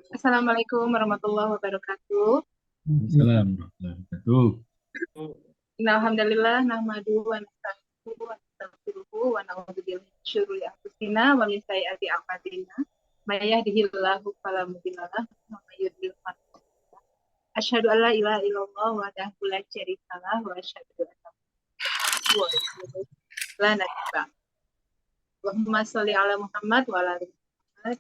Assalamualaikum warahmatullahi wabarakatuh. Assalamualaikum warahmatullahi wabarakatuh. Alhamdulillah nahmadu wa nasta'inuhu wa nastaghfiruhu wa na'udzu billahi min syururi anfusina wa min sayyiati a'malina. May yahdihillahu fala mudilla lahu wa may yudlil fala hadiya lahu. Asyhadu an la ilaha illallah wahdahu la syarika lahu wa asyhadu anna Muhammadan la nabiyya. Allahumma sholli ala Muhammad wa ala ali Muhammad.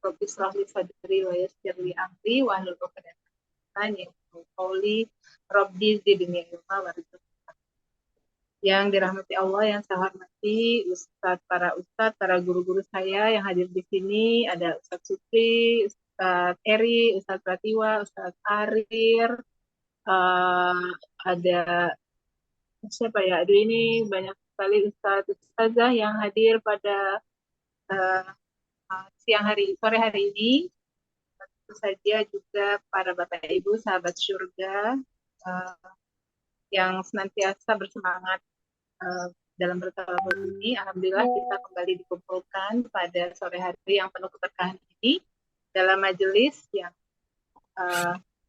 Rabbi shrah li sadri wa yassir li amri wa hlul 'uqdatam min lisani qauli. Rabbi zidni ilma warzuqni. Yang dirahmati Allah, yang saya hormati para ustadz, para guru-guru saya yang hadir di sini, ada Ustadz Supri, Ustadz Eri, Ustadz Pratiwa, Ustadz Arir, ada siapa ya? Aduh, ini banyak sekali ustazah yang hadir pada sore hari ini. Tentu saja juga para bapak ibu sahabat surga yang senantiasa bersemangat dalam bertawaf ini. Alhamdulillah kita kembali dikumpulkan pada sore hari yang penuh keberkahan ini dalam majelis yang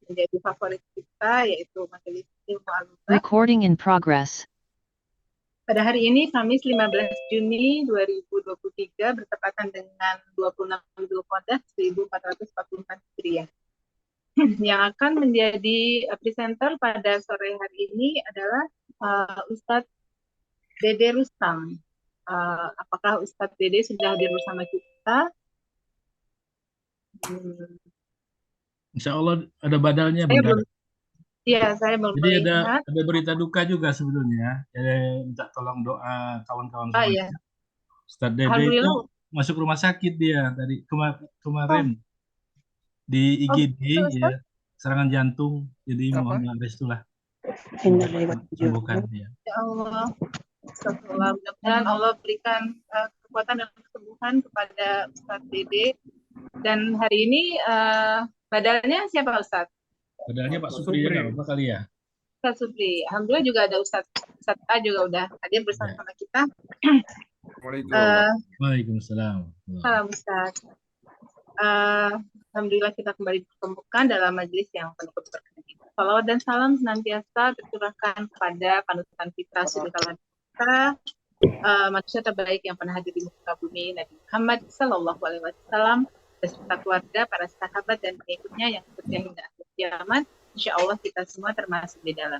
menjadi favorit kita, yaitu majelis ilmu al-Lughah. Recording in progress. Pada hari ini, Kamis 15 Juni 2023, bertepatan dengan 26 Dzulqa'dah 1444 Hijriah. Yang akan menjadi presenter pada sore hari ini adalah Ustadz Dede Rustam. Apakah Ustadz Dede sudah hadir bersama kita? Insya Allah ada badalnya, Saya Bunda. belum. Iya, saya belum Jadi melihat. ada berita duka juga sebetulnya. Jadi minta tolong doa kawan-kawan semua. Iya. Ustadz Dede itu masuk rumah sakit dia dari kemarin di IGD, ya, serangan jantung. Jadi mohon restulah. Sembuhkan dia. Ya Allah. Mudah-mudahan Allah berikan kekuatan dan kesembuhan kepada Ustadz Dede. Dan hari ini badalnya siapa Ustadz? Badalnya Pak Supri ya, nggak apa kali ya? Ustadz Supri. Alhamdulillah juga ada Ustadz A juga udah hadir bersama kita. Waalaikumsalam. Salam Ustadz. Alhamdulillah kita kembali ditemukan dalam majelis yang penuh keberkahan. Salawat dan salam senantiasa tercurahkan kepada panutan kita suri tauladan kita, manusia terbaik yang pernah hadir di muka bumi, Nabi Muhammad Sallallahu Alaihi Wasallam, beserta keluarga, para sahabat dan pengikutnya yang setia hingga akhir kiamat. Insya Allah kita semua termasuk di dalam.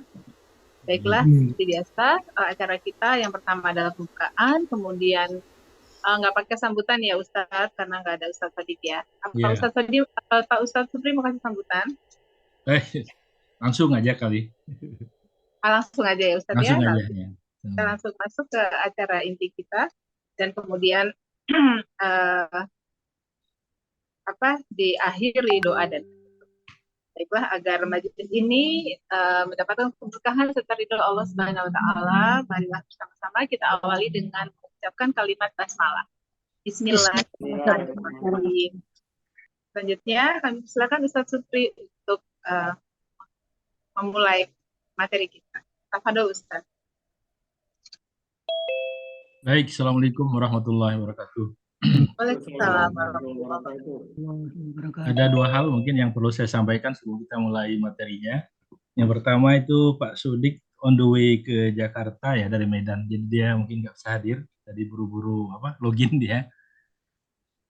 Baiklah, seperti biasa acara kita yang pertama adalah pembukaan, kemudian nggak pakai sambutan ya Ustadz, karena nggak ada Ustadz Sadiq ya. Pak Ustadz Supri mau kasih sambutan? Langsung aja kali. Langsung aja ya Ustadz langsung ya. Aja, ya. Kita langsung masuk ke acara inti kita dan kemudian diakhiri doa dan baiklah agar majelis ini mendapatkan keberkahan serta ridho Allah Subhanahu Wa Taala. Marilah bersama-sama kita awali dengan mengucapkan kalimat basmalah. Bismillahirrahmanirrahim. Selanjutnya kami silakan Ustadz Supri untuk memulai materi kita. Tafadhol Ustadz. Baik, Assalamualaikum warahmatullahi wabarakatuh. Waalaikumsalam warahmatullahi wabarakatuh. Ada dua hal mungkin yang perlu saya sampaikan sebelum kita mulai materinya. Yang pertama itu Pak Sudik on the way ke Jakarta ya dari Medan. Jadi dia mungkin nggak bisa hadir. Tadi buru-buru login dia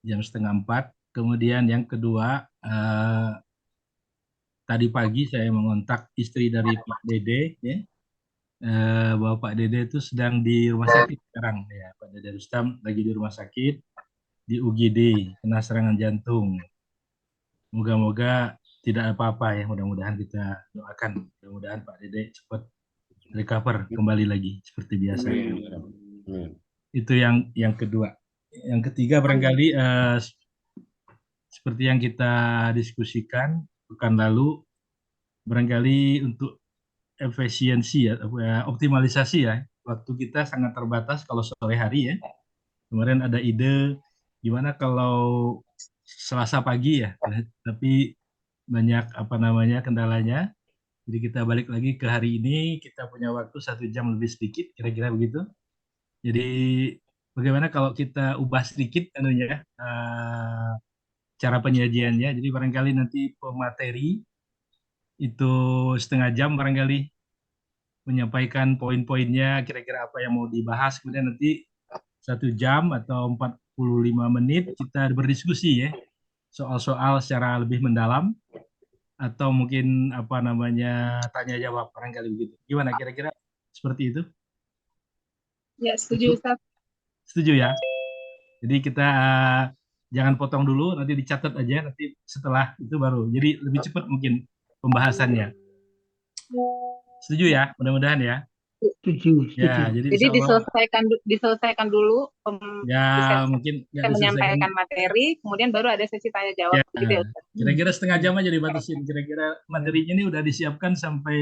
jam 3:30. Kemudian yang kedua tadi pagi saya mengontak istri dari Pak Dede ya. Bahwa Pak Dede itu sedang di rumah sakit sekarang ya. Pak Dede Rustam lagi di rumah sakit di UGD kena serangan jantung. Moga-moga tidak apa-apa ya, mudah-mudahan kita doakan mudah-mudahan Pak Dede cepat recover kembali lagi seperti biasa. Itu yang kedua. Yang ketiga barangkali seperti yang kita diskusikan pekan lalu, barangkali untuk efisiensi ya, optimalisasi ya, waktu kita sangat terbatas kalau sore hari ya. Kemarin ada ide gimana kalau Selasa pagi ya, tapi banyak kendalanya. Jadi kita balik lagi ke hari ini, kita punya waktu 1 jam lebih sedikit, kira-kira begitu. Jadi bagaimana kalau kita ubah sedikit anunya, cara penyajiannya. Jadi barangkali nanti pemateri itu 1/2 jam barangkali menyampaikan poin-poinnya, kira-kira apa yang mau dibahas. Kemudian nanti 1 jam atau 45 menit kita berdiskusi ya, soal-soal secara lebih mendalam atau mungkin apa namanya tanya jawab barangkali begitu. Gimana kira-kira seperti itu? Ya, setuju Ustaz. Setuju ya? Jadi kita jangan potong dulu, nanti dicatat aja, nanti setelah itu baru. Jadi lebih cepat mungkin pembahasannya. Setuju ya? Mudah-mudahan ya. Setuju, setuju. Ya, jadi Jadi insya Allah diselesaikan dulu ya dosen mungkin nggak saya diselesaikan. menyampaikan materi, kemudian baru ada sesi tanya jawab Ya, begitu ya Ustaz. kira-kira 1/2 jam aja dibatasin. Kira-kira materinya ini udah disiapkan sampai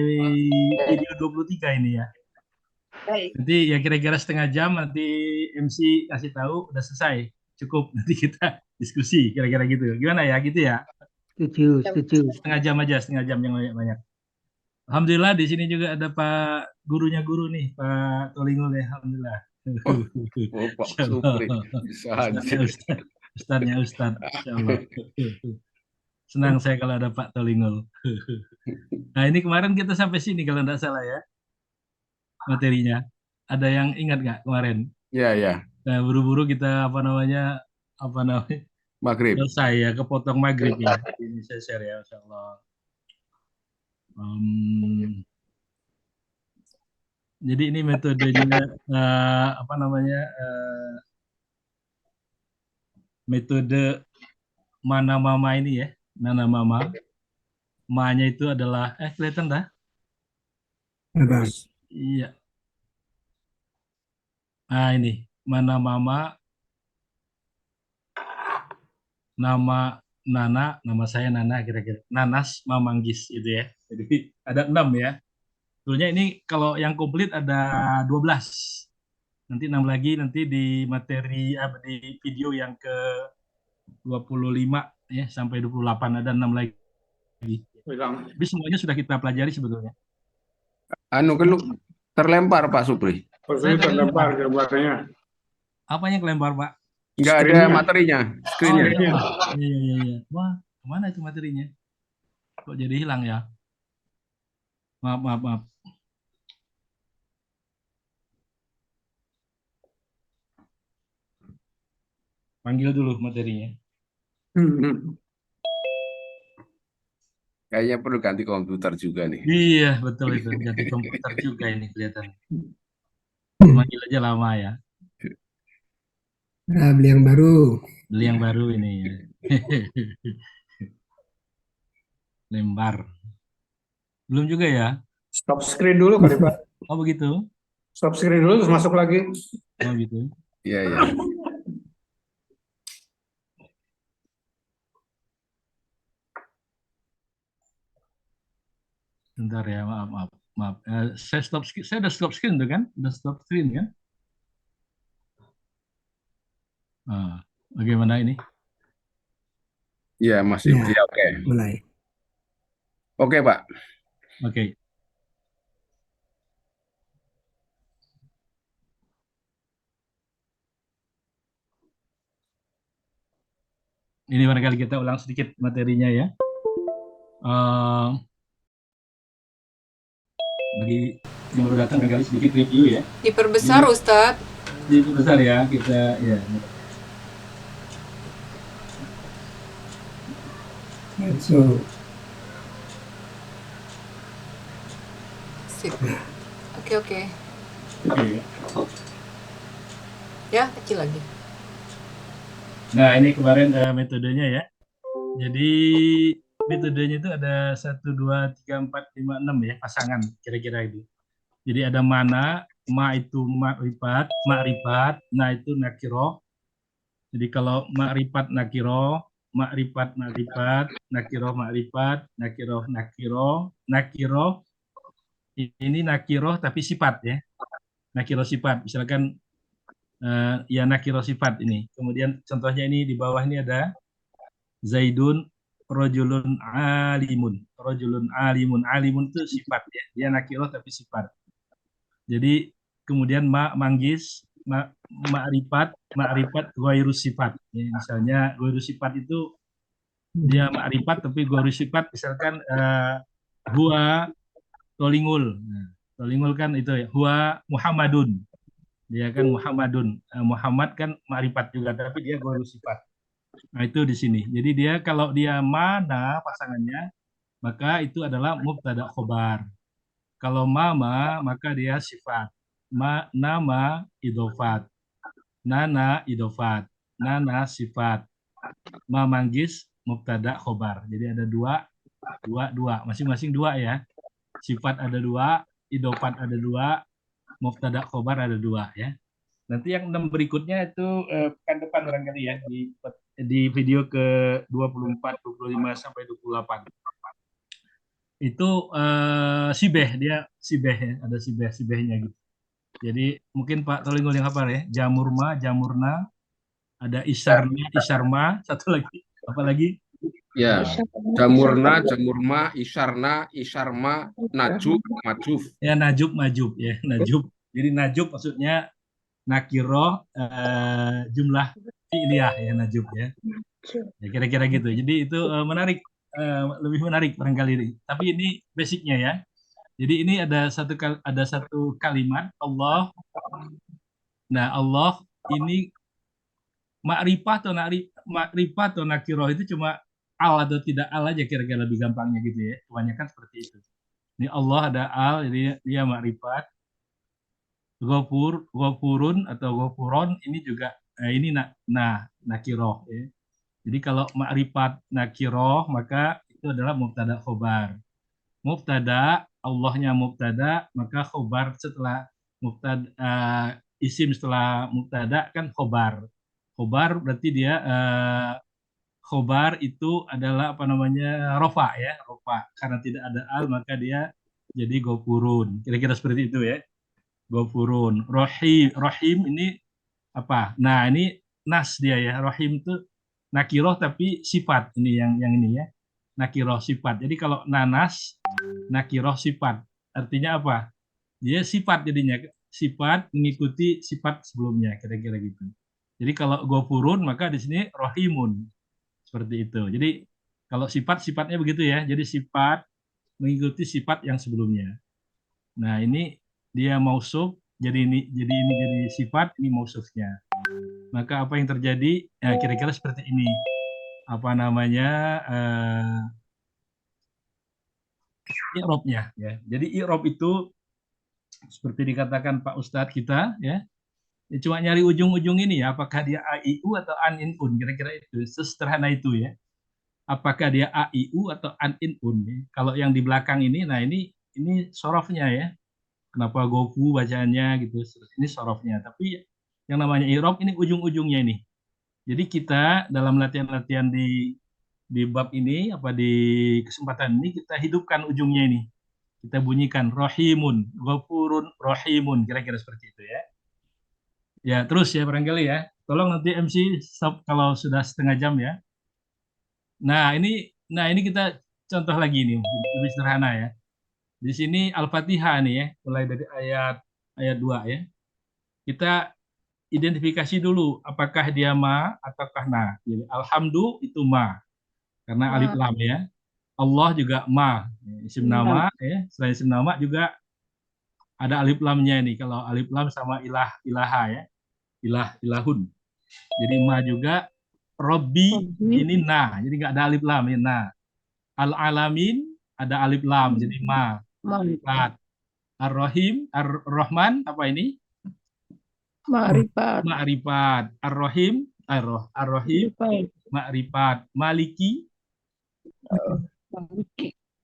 video 23 ini ya. Baik. Nanti ya kira-kira 1/2 jam nanti MC kasih tahu udah selesai. Cukup nanti kita diskusi kira-kira gitu. Gimana ya gitu ya? Setuju, setuju. 1/2 jam aja, 1/2 jam yang banyak-banyak. Alhamdulillah di sini juga ada Pak gurunya guru nih, Pak Tolingul ya. Alhamdulillah. Oh, Pak Insyaallah. Supri, bisa Ustadznya hadir. Ustadz, Ustadznya Ustadz. Insyaallah. Senang saya kalau ada Pak Tolingul. Nah ini kemarin kita sampai sini kalau tidak salah ya materinya. Ada yang ingat nggak kemarin? Ya, ya, Nah, buru-buru kita apa namanya maghrib. selesai ya, kepotong maghrib ya. Ini saya share ya, Masya Allah. Jadi ini metodenya apa namanya metode mana mama ini ya, nana mama. Ma-nya itu adalah kelihatan dah? Bebas. Iya. Nah ini mana mama, nama Nana, nama saya Nana kira-kira. Nanas Mamanggis itu ya. Jadi ada 6 ya. Sebetulnya ini kalau yang komplit ada 12. Nanti 6 lagi nanti di materi di video yang ke 25 ya sampai 28 ada 6 lagi. Tapi semuanya sudah kita pelajari sebetulnya. Anu kan terlempar Pak Supri. Saya terlempar gambarnya. Apa yang kelempar, Pak? Nggak ada materinya, Oh screen-nya. iya, iya. Wah, kemana itu materinya? Kok jadi hilang ya? Maaf. Panggil dulu materinya. Kayaknya perlu ganti komputer juga nih. Iya, betul itu. Ganti komputer juga ini kelihatan. Manggil aja lama ya. Nah, beli yang baru. Beli yang baru ini ya. Lembar. Belum juga ya? Stop screen dulu kali Pak. Oh begitu? Stop screen dulu terus masuk lagi. Oh gitu. Iya, iya. Bentar ya, maaf. Saya udah stop screen tuh kan? Udah stop screen kan? Bagaimana ini? Iya, masih. Ya. Iya, oke. Mulai. Oke, Pak. Oke. Ini barangkali kita ulang sedikit materinya ya. Bagi yang baru datang barangkali sedikit review ya. Diperbesar Ustadz. Diperbesar ya kita ya. So, Sip. Oke. Oke. Ya, kecil lagi. Nah ini kemarin metodenya ya. Jadi metodenya itu ada 1, 2, 3, 4, 5, 6 ya pasangan kira-kira itu. Jadi ada mana, ma itu makrifat, na itu nakiroh. Jadi kalau makrifat nakiroh, nakiroh makrifat, nakiroh ini nakiroh tapi sifat ya. Nakiroh sifat. Misalkan ya nakiroh sifat ini. Kemudian contohnya ini di bawah ini ada Zaidun rojulun alimun. Rojulun alimun. Alimun itu sifat ya. Dia nakiroh tapi sifat. Jadi kemudian manggis, ma'rifat ghairu sifat. Ya, misalnya ghairu sifat itu dia ma'rifat tapi ghairu sifat, misalkan huwa tolingul. Nah, tolingul kan itu ya. Huwa Muhammadun. Dia kan Muhammadun. Muhammad kan ma'rifat juga tapi dia ghairu sifat. Nah, itu di sini. Jadi dia kalau dia mana pasangannya, maka itu adalah mubtada khobar. Kalau mama, maka dia sifat. Nama idofat. Nana idofat. Nana sifat. Ma manggis mubtada khobar. Jadi ada dua. Masing-masing dua ya. Sifat ada dua, idofat ada dua, mubtada khobar ada dua ya. Nanti yang 6 berikutnya itu pekan depan barangkali ya di video ke 24, 25 sampai 28. Itu sibeh, dia sibeh ya, ada sibehnya gitu. Jadi mungkin Pak Tolingul yang hafal ya, jamurma, jamurna, ada isarma, satu lagi, apa lagi? Ya, jamurna, jamurma, isarna, isarma, najub, majuf. Ya najub ya, najub. Jadi najub maksudnya nakiroh jumlah fi'liyah ya najub ya. Ya kira-kira gitu. Jadi itu menarik. Lebih menarik barangkali ini. Tapi ini basicnya ya. Jadi ini ada satu kalimat Allah. Nah Allah ini makrifah atau nakiroh itu cuma al atau tidak al aja kira-kira lebih gampangnya gitu ya. Kebanyakan seperti itu. Ini Allah ada al, jadi dia makrifat. Ghafurun atau ghafuron ini juga ini nakiroh ya. Jadi kalau makrifat nakiroh maka itu adalah mubtada khobar. Mubtada, Allahnya mubtada, maka khobar setelah mubtada, isim setelah mubtada kan khobar. Khobar berarti dia khobar itu adalah apa namanya rofa ya, rofa. Karena tidak ada al maka dia jadi ghafurun. Kira-kira seperti itu ya. Ghafurun. Rohim ini apa? Nah ini nas dia ya. Rohim itu nakiroh tapi sifat ini yang ini ya, nakiroh sifat. Jadi kalau nanas nakiroh sifat artinya apa? Dia sifat jadinya, sifat mengikuti sifat sebelumnya kira-kira gitu. Jadi kalau ghafurun maka di sini rohimun seperti itu. Jadi kalau sifatnya begitu ya. Jadi sifat mengikuti sifat yang sebelumnya. Nah ini dia mausuf jadi sifat, ini mausufnya. Maka apa yang terjadi? Ya, kira-kira seperti ini. Apa namanya? I'robnya ya. Jadi i'rob itu seperti dikatakan Pak Ustadz kita ya. Cuma nyari ujung-ujung ini ya, apakah dia a-i-u atau an-in-un, kira-kira itu. Sesederhana itu ya. Apakah dia a-i-u atau an-in-un ya. Kalau yang di belakang ini, nah ini sorofnya ya. Kenapa gofu bacanya gitu. Ini sorofnya. Tapi yang namanya i'rob ini ujung-ujungnya ini. Jadi kita dalam latihan-latihan di bab ini di kesempatan ini kita hidupkan ujungnya ini. Kita bunyikan rohimun, ghafurun, rohimun, kira-kira seperti itu ya. Ya terus ya barangkali ya. Tolong nanti MC stop kalau sudah setengah jam ya. Nah ini kita contoh lagi nih, lebih sederhana ya. Di sini Al-Fatihah nih ya, mulai dari ayat 2 ya. Kita identifikasi dulu apakah dia ma ataukah na. Jadi alhamdu itu ma karena alif lam ya. Allah juga ma, isim nama ya. Selain isim nama juga ada alif lamnya nih. Kalau alif lam sama ilaha ya. Ilahun. Jadi ma juga. Robbi ini na. Jadi nggak ada alif lam ya na. Al-alamin ada alif lam jadi ma. Ar-Rahim, Ar-Rahman apa ini? Ma'rifat. Ar-Rahim, Ar-Rahim, Ma'rifat. Maliki,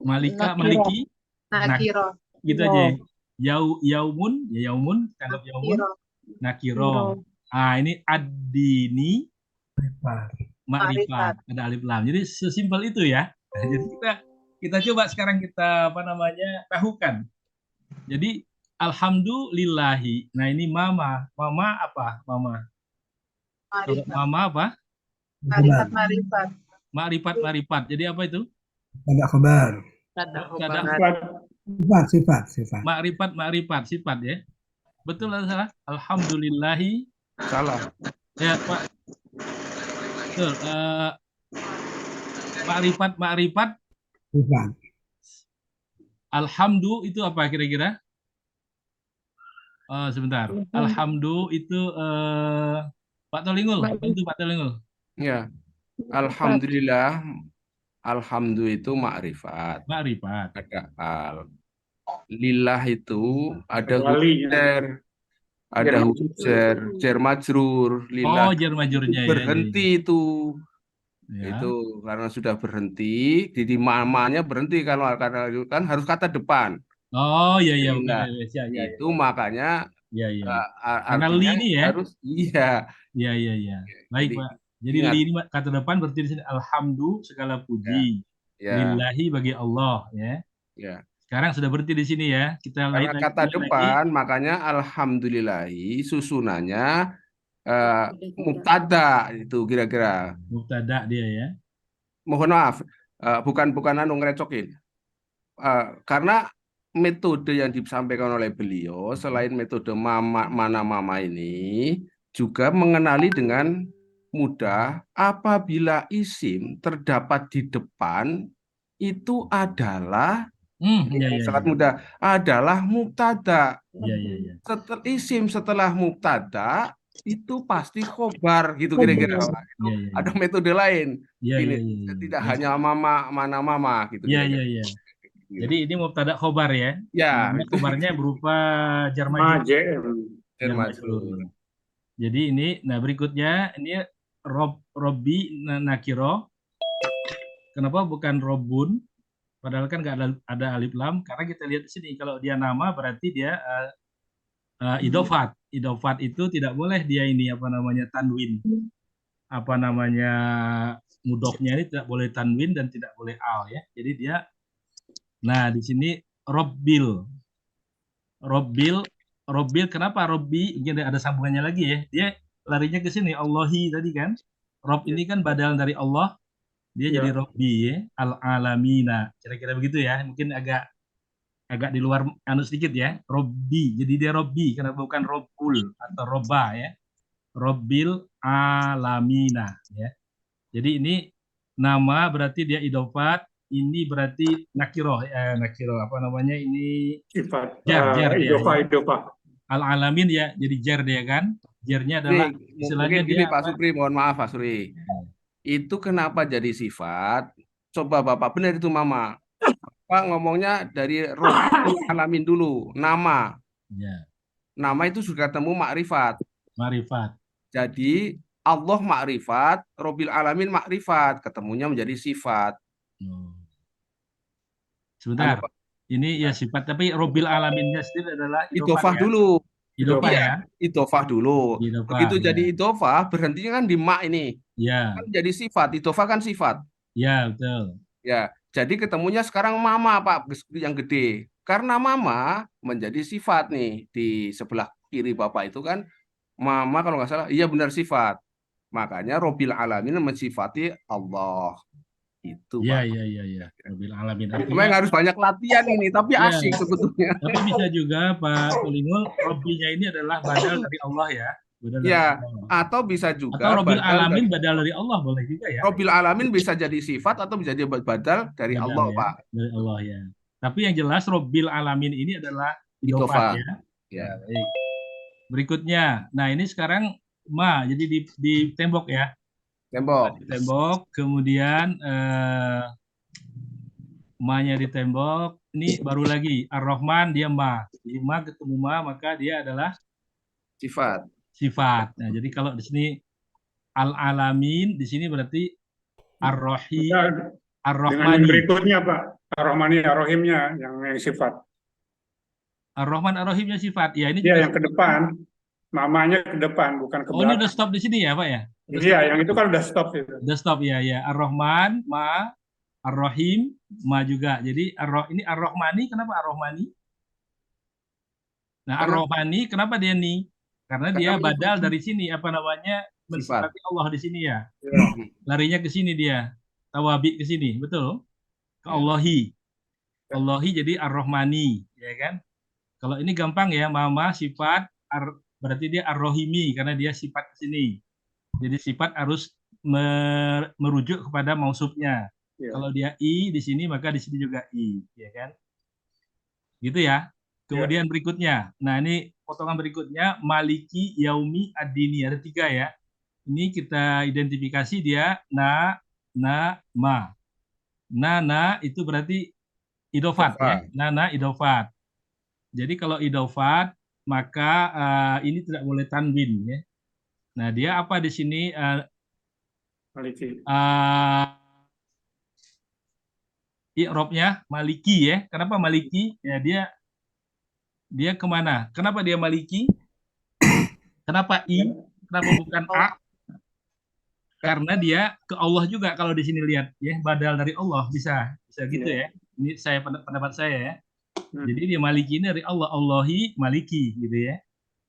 Maliki. Nakiro. Gitu aja. Yaumun, tanggap yaumun. Nakiro. Ini ad-dini, Ma'rifat. Ada alif lam. Jadi sesimpel itu ya. Jadi kita coba sekarang kita tahukan. Jadi alhamdulillahi. Nah ini mama apa? Mama apa? Marifat. Ma'rifat. Jadi apa itu? Ada khabar. Tada Mubtada. khobar. Sifat. Ma'rifat, sifat ya. Betul atau salah? Alhamdulillahi. Salah. Ya, Pak. Betul. Ma'rifat. Sifat. Alhamdu itu apa kira-kira? Sebentar. Alhamdu itu Pak Tolingul. Bantu Pak Tolingul. Ya. Alhamdulillah. Alhamdu itu makrifat. Ma'rifat. Ada al. Lillah itu ada Wali, ya. hujar, ada hujar, jar majrur. Lillah Jar majurnya ya. berhenti itu. Ya. Itu karena sudah berhenti, jadi mamanya berhenti kalau karena itu kan harus kata depan. Oh iya Lillah. oke. Ya. Itu makanya Ya. Karena artinya li ini ya. harus iya. Iya. Baik, Jadi, Pak. Jadi ingat. li ini kata depan berarti di sini alhamdu segala puji. Ya. Lillahi bagi Allah ya. Ya. Sekarang sudah berhenti di sini ya. Kita Karena lihat kata lagi. depan, makanya alhamdulillahi susunannya mubtada itu kira-kira. Mubtada dia ya. Mohon maaf, bukan ngerecokin. Karena metode yang disampaikan oleh beliau selain metode mana mama ini juga mengenali dengan mudah apabila isim terdapat di depan itu adalah sangat mudah adalah mubtada. Iya. Isim setelah mubtada itu pasti khobar gitu kira-kira. Itu ada metode lain. Ini tidak hanya mana mama gitu. Iya. Jadi ini mubtada khobar ya. Ya. Khobarnya berupa jar majrur. Jar majrur. Jadi ini, nah berikutnya ini Robbi nakiro. Kenapa bukan Robun? Padahal kan nggak ada alif lam. Karena kita lihat di sini kalau dia nama berarti dia idofat. Idofat itu tidak boleh dia ini tanwin. Mudofnya ini tidak boleh tanwin dan tidak boleh al ya. Jadi dia, nah di sini Robbil. Kenapa Robbi? Mungkin ada sambungannya lagi ya. Dia larinya ke sini Allahi tadi kan. Rob ini kan badal dari Allah. Dia jadi Robbi ya. Al-alamina. Kira-kira begitu ya. Mungkin agak di luar sedikit ya. Robbi. Jadi dia Robbi karena bukan Robbul atau Robba ya. Robbil alamina ya. Jadi ini nama berarti dia idofat. Ini berarti nakiroh. Ini Sifat. jar Idofah. Al-alamin ya. Jadi jar dia kan. Jarnya adalah istilahnya mungkin gini dia Pak Supri, mohon maaf Pak Supri. Itu kenapa jadi sifat? Coba Bapak benar itu Mama. Pak ngomongnya dari Rabbil alamin dulu, nama. Ya. Nama itu sudah ketemu makrifat. Jadi Allah makrifat, Rabbil alamin makrifat, ketemunya menjadi sifat. Sebentar. Ini ya sifat, tapi Rabbil alaminnya sendiri adalah idofah ya? dulu. Idofah ya. Idofah dulu. Begitu jadi idofah, berhentinya kan di ma ini. Ya. Kan jadi sifat, idofah kan sifat. Ya, betul. Ya, jadi ketemunya sekarang mama Pak yang gede. Karena mama menjadi sifat nih di sebelah kiri Bapak itu kan mama kalau nggak salah, iya benar sifat. Makanya Rabbil alamin mensifati Allah. Itu Pak. Iya. Rabbil alamin. Memang harus banyak latihan ini, tapi asik sebetulnya. Tapi bisa juga Pak Tulingul, Robbinya ini adalah badal dari Allah ya. Atau bisa juga atau Rabbil alamin badal dari Allah boleh juga ya. Rabbil alamin bisa jadi sifat atau bisa jadi badal dari Allah ya, Pak. Dari Allah ya. Tapi yang jelas Rabbil alamin ini adalah idofah ya. Baik. Berikutnya, nah ini sekarang ma, jadi di tembok ya. Tembok, kemudian ma-nya di tembok. Ini baru lagi Ar-Rahman dia ma. Jadi ma ketemu ma maka dia adalah sifat. Nah, jadi kalau di sini Al-Alamin di sini berarti Ar-Rahim. Ar-Rahmani. Dengan berikutnya Pak, Ar-Rahmani Ar-Rahimnya yang sifat. Ar-Rahman Ar-Rahimnya sifat. Ya ini yang ke depan. Namanya ke depan bukan ke belakang. Ini udah stop di sini ya, Pak ya? Iya, yang itu kan udah stop itu. Udah stop ya. Ar-Rahman, ma, Ar-Rahim, ma juga. Jadi ini Ar-Rahmani, kenapa Ar-Rahmani? Nah, Ar-Rahmani kenapa dia nih? Karena dia badal dari sini mensifati Allah di sini ya. Larinya ke sini dia. tawabi ke sini, betul? Ke Ya. Allahi. Allahi jadi Ar-Rahmani, ya kan? Kalau ini gampang ya, mama sifat berarti dia Ar-Rahimi karena dia sifat ke sini. Jadi sifat harus merujuk kepada mausufnya. Ya. Kalau dia i di sini maka di sini juga i, ya kan? Gitu ya. Kemudian berikutnya, nah ini potongan berikutnya Maliki Yaumi Ad-Dini, ada 3 ya. Ini kita identifikasi dia ma. Na itu berarti idofat ya. Idofat. Idofat. Jadi kalau idofat maka ini tidak boleh tanwin ya. Nah, dia apa di sini Maliki. i'rabnya Maliki ya. Kenapa Maliki? Ya dia kemana? Kenapa dia Maliki? Kenapa i? Kenapa bukan a? Karena dia ke Allah juga kalau di sini lihat ya, badal dari Allah bisa gitu ya. Ini pendapat saya ya. Jadi dia Maliki ini dari Allah, Allahi Maliki gitu ya.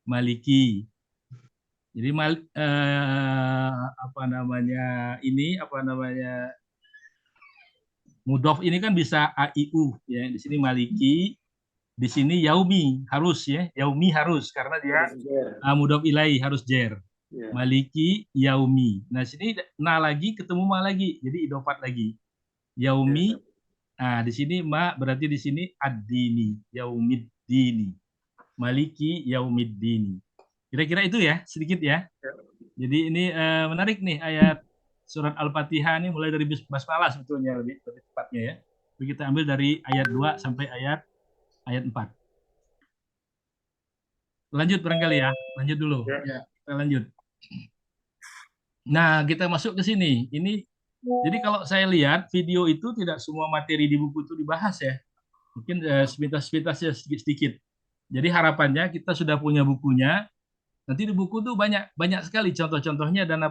Maliki. Jadi mudhof ini kan bisa aiu ya. Di sini Maliki, di sini yaumi harus ya. Yaumi harus karena dia mudhof ilai harus jer. Maliki yaumi. Nah, sini lagi ketemu ma lagi. Jadi idofat lagi. Yaumi. Nah, di sini ma berarti di sini ad-dini, yaumiddini. Maliki yaumiddini. Kira-kira itu ya, sedikit ya. Jadi ini menarik nih ayat surat Al-Fatihah ini mulai dari basmalah sebetulnya lebih tepatnya ya. Jadi kita ambil dari ayat 2 sampai ayat 4. Lanjut barangkali ya. Lanjut dulu. Ya, kita lanjut. Nah, kita masuk ke sini. Jadi kalau saya lihat video itu tidak semua materi di buku itu dibahas ya. Mungkin sepintas-sepintas ya sedikit-sedikit. Jadi harapannya kita sudah punya bukunya. Nanti di buku tuh banyak sekali contoh-contohnya dan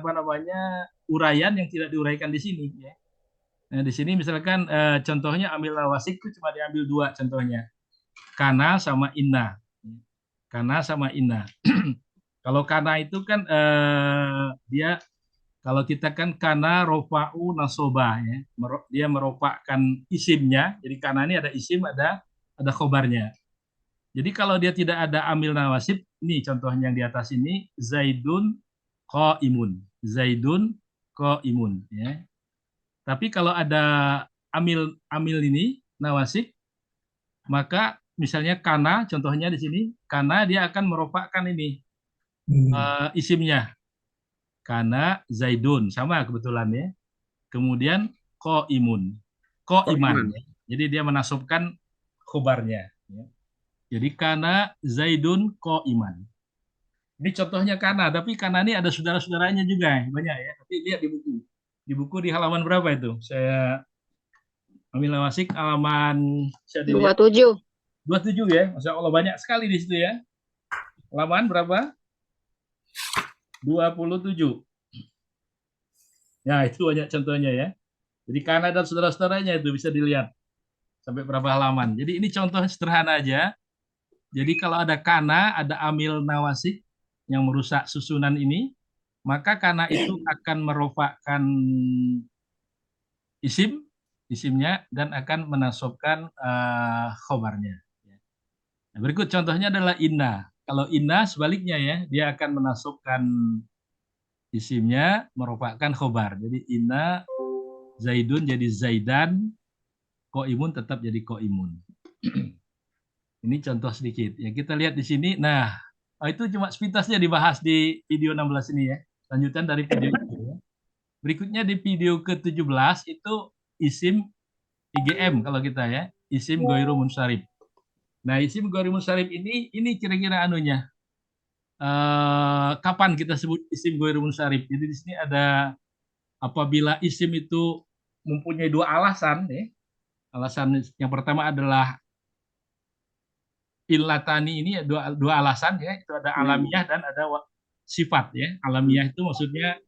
uraian yang tidak diuraikan di sini ya. Nah, di sini misalkan contohnya amil nawasik itu cuma diambil 2 contohnya. Kana sama inna. Kana sama inna. Kalau kana itu kan dia kalau kita kan kana rofa'u nasoba ya. Dia merofakkan isimnya. Jadi kana ini ada isim, ada khobarnya. Jadi kalau dia tidak ada amil nawasib, ini contohnya yang di atas ini Zaidun qaimun. Zaidun qaimun ya. Tapi kalau ada amil ini nawasib, maka misalnya kana contohnya di sini, kana dia akan merofakkan ini isimnya. Kana Zaidun sama kebetulan ya. Kemudian qaimun. Qaiman. Jadi dia menasabkan khobarnya ya. Jadi kana Zaidun qaiman. Ini contohnya kana, tapi kana ini ada saudara-saudaranya juga banyak ya. Tapi lihat di buku. Di buku di halaman berapa itu? Saya ambil nawasik halaman 27. 27 ya. Masya Allah banyak sekali di situ ya. Halaman berapa? 27. Ya, itu banyak contohnya ya. Jadi kana dan saudara-saudaranya itu bisa dilihat sampai berapa halaman. Jadi ini contoh sederhana aja. Jadi kalau ada kana, ada amil nawasik yang merusak susunan ini, maka kana itu akan merofakkan isimnya dan akan menasabkan khobarnya. Nah, berikut contohnya adalah inna. Kalau inna sebaliknya ya, dia akan menasabkan isimnya, merofakkan khobar. Jadi inna Zaidun jadi Zaidan, qaimun tetap jadi qaimun. Ini contoh sedikit. Ya kita lihat di sini. Nah, itu cuma sepintasnya dibahas di video 16 ini ya. Lanjutan dari video itu. Ya. Berikutnya di video ke-17 itu isim IGM kalau kita ya. Isim Ghairu Munsharif. Nah, isim Ghairu Munsharif ini kira-kira anunya. Kapan kita sebut isim Ghairu Munsharif? Jadi di sini ada apabila isim itu mempunyai 2 alasan ya. Alasan yang pertama adalah illatani ini dua alasan ya, itu ada alamiah dan ada sifat ya. Alamiah itu maksudnya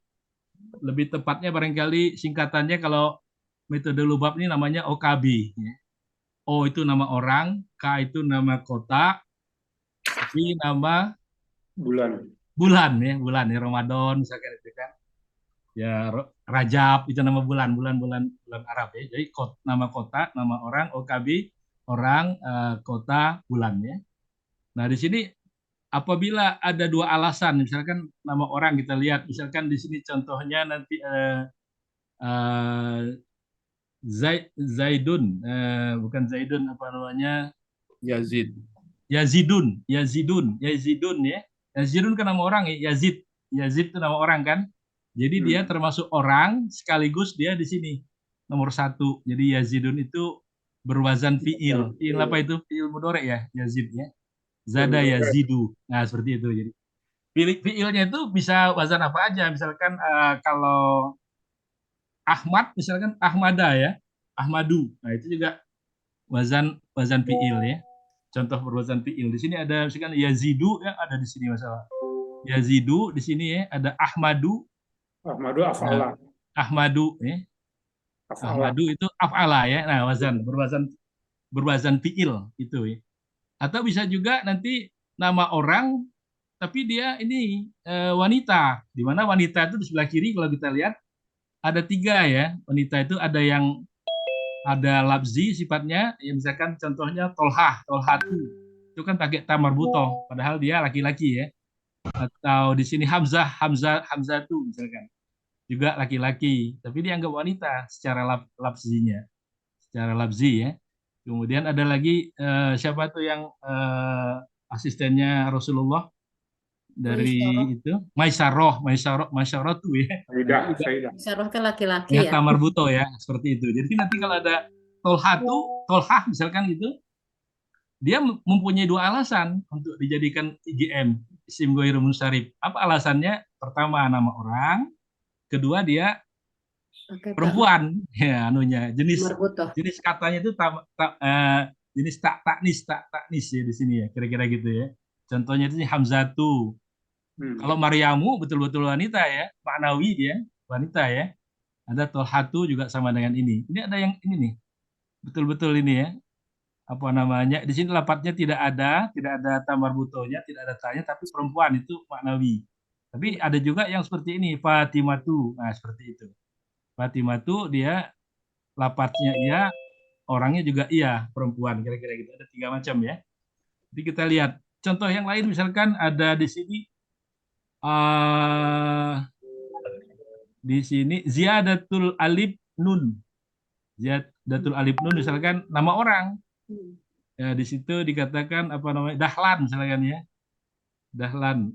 lebih tepatnya barangkali singkatannya kalau metode lubab ini namanya OKB ya. O itu nama orang, K itu nama kota, I nama bulan ya, Ramadan misalkan itu kan. Ya, Rajab itu nama bulan, bulan Arab ya. Jadi nama kota, nama orang, OKB, orang, kota, bulan ya. Nah, di sini apabila ada dua alasan, misalkan nama orang kita lihat, misalkan di sini contohnya nanti eh, Zaidun, bukan Zaidun, apa namanya, Yazid. Yazidun ya. Yazidun kan nama orang ya, Yazid itu nama orang kan. Jadi dia termasuk orang sekaligus dia di sini nomor satu. Jadi Yazidun itu berwazan fiil. Fiil apa itu? Fiil mudhari ya, Yazid ya. Zada Yazidu. Nah, seperti itu. Jadi fiilnya itu bisa wazan apa aja. Misalkan kalau Ahmad misalkan Ahmada ya, Ahmadu. Nah, itu juga wazan fiil ya. Contoh perwazan fiil. Di sini ada misalkan Yazidu ya, ada di sini masalah. Yazidu di sini ya, ada Ahmadu. Ahmadu af'ala. Ahmadu ya. Ahmadu itu af'ala ya. Nah, berwazan fiil itu ya. Atau bisa juga nanti nama orang tapi dia ini wanita. Di mana wanita itu di sebelah kiri kalau kita lihat ada 3 ya. Wanita itu ada labzi sifatnya, ya misalkan contohnya tolhatu. Itu kan pakai ta marbutoh, padahal dia laki-laki ya. Atau di sini hamzatu misalkan. Juga laki-laki, tapi dianggap wanita secara labzinya. Secara labzi ya. Kemudian ada lagi siapa tuh yang asistennya Rasulullah dari itu Maisarah tuh ya. Saidah. Syarah kan laki-laki Ya, ya. tamar buto ya, seperti itu. Jadi nanti kalau ada tolhah misalkan gitu, dia mempunyai 2 alasan untuk dijadikan IGM, isim ghairul munsharif. Apa alasannya? Pertama nama orang, kedua dia Oke, perempuan. Ya, jenis marbutoh. katanya itu jenis taknis ya di sini ya, kira-kira gitu ya. Contohnya itu Hamzatu. Kalau Maryamu betul-betul wanita ya, maknawi dia wanita ya. Ada tolhatu juga sama dengan ini. Ini ada yang ini nih, betul-betul ini ya. Apa namanya? Di sini lapatnya tidak ada tamar butonya, tidak ada tanya, tapi perempuan itu maknawi. Tapi ada juga yang seperti ini, Fatimatu. Nah, seperti itu. Fatimatu dia lapatnya iya, orangnya juga iya, perempuan. Kira-kira gitu. Ada 3 macam ya. Jadi kita lihat contoh yang lain, misalkan ada di sini di sini ziyadatul alif nun. Ziyadatul alif nun misalkan nama orang. Ya, di situ dikatakan apa namanya? Dahlan misalkan ya. Dahlan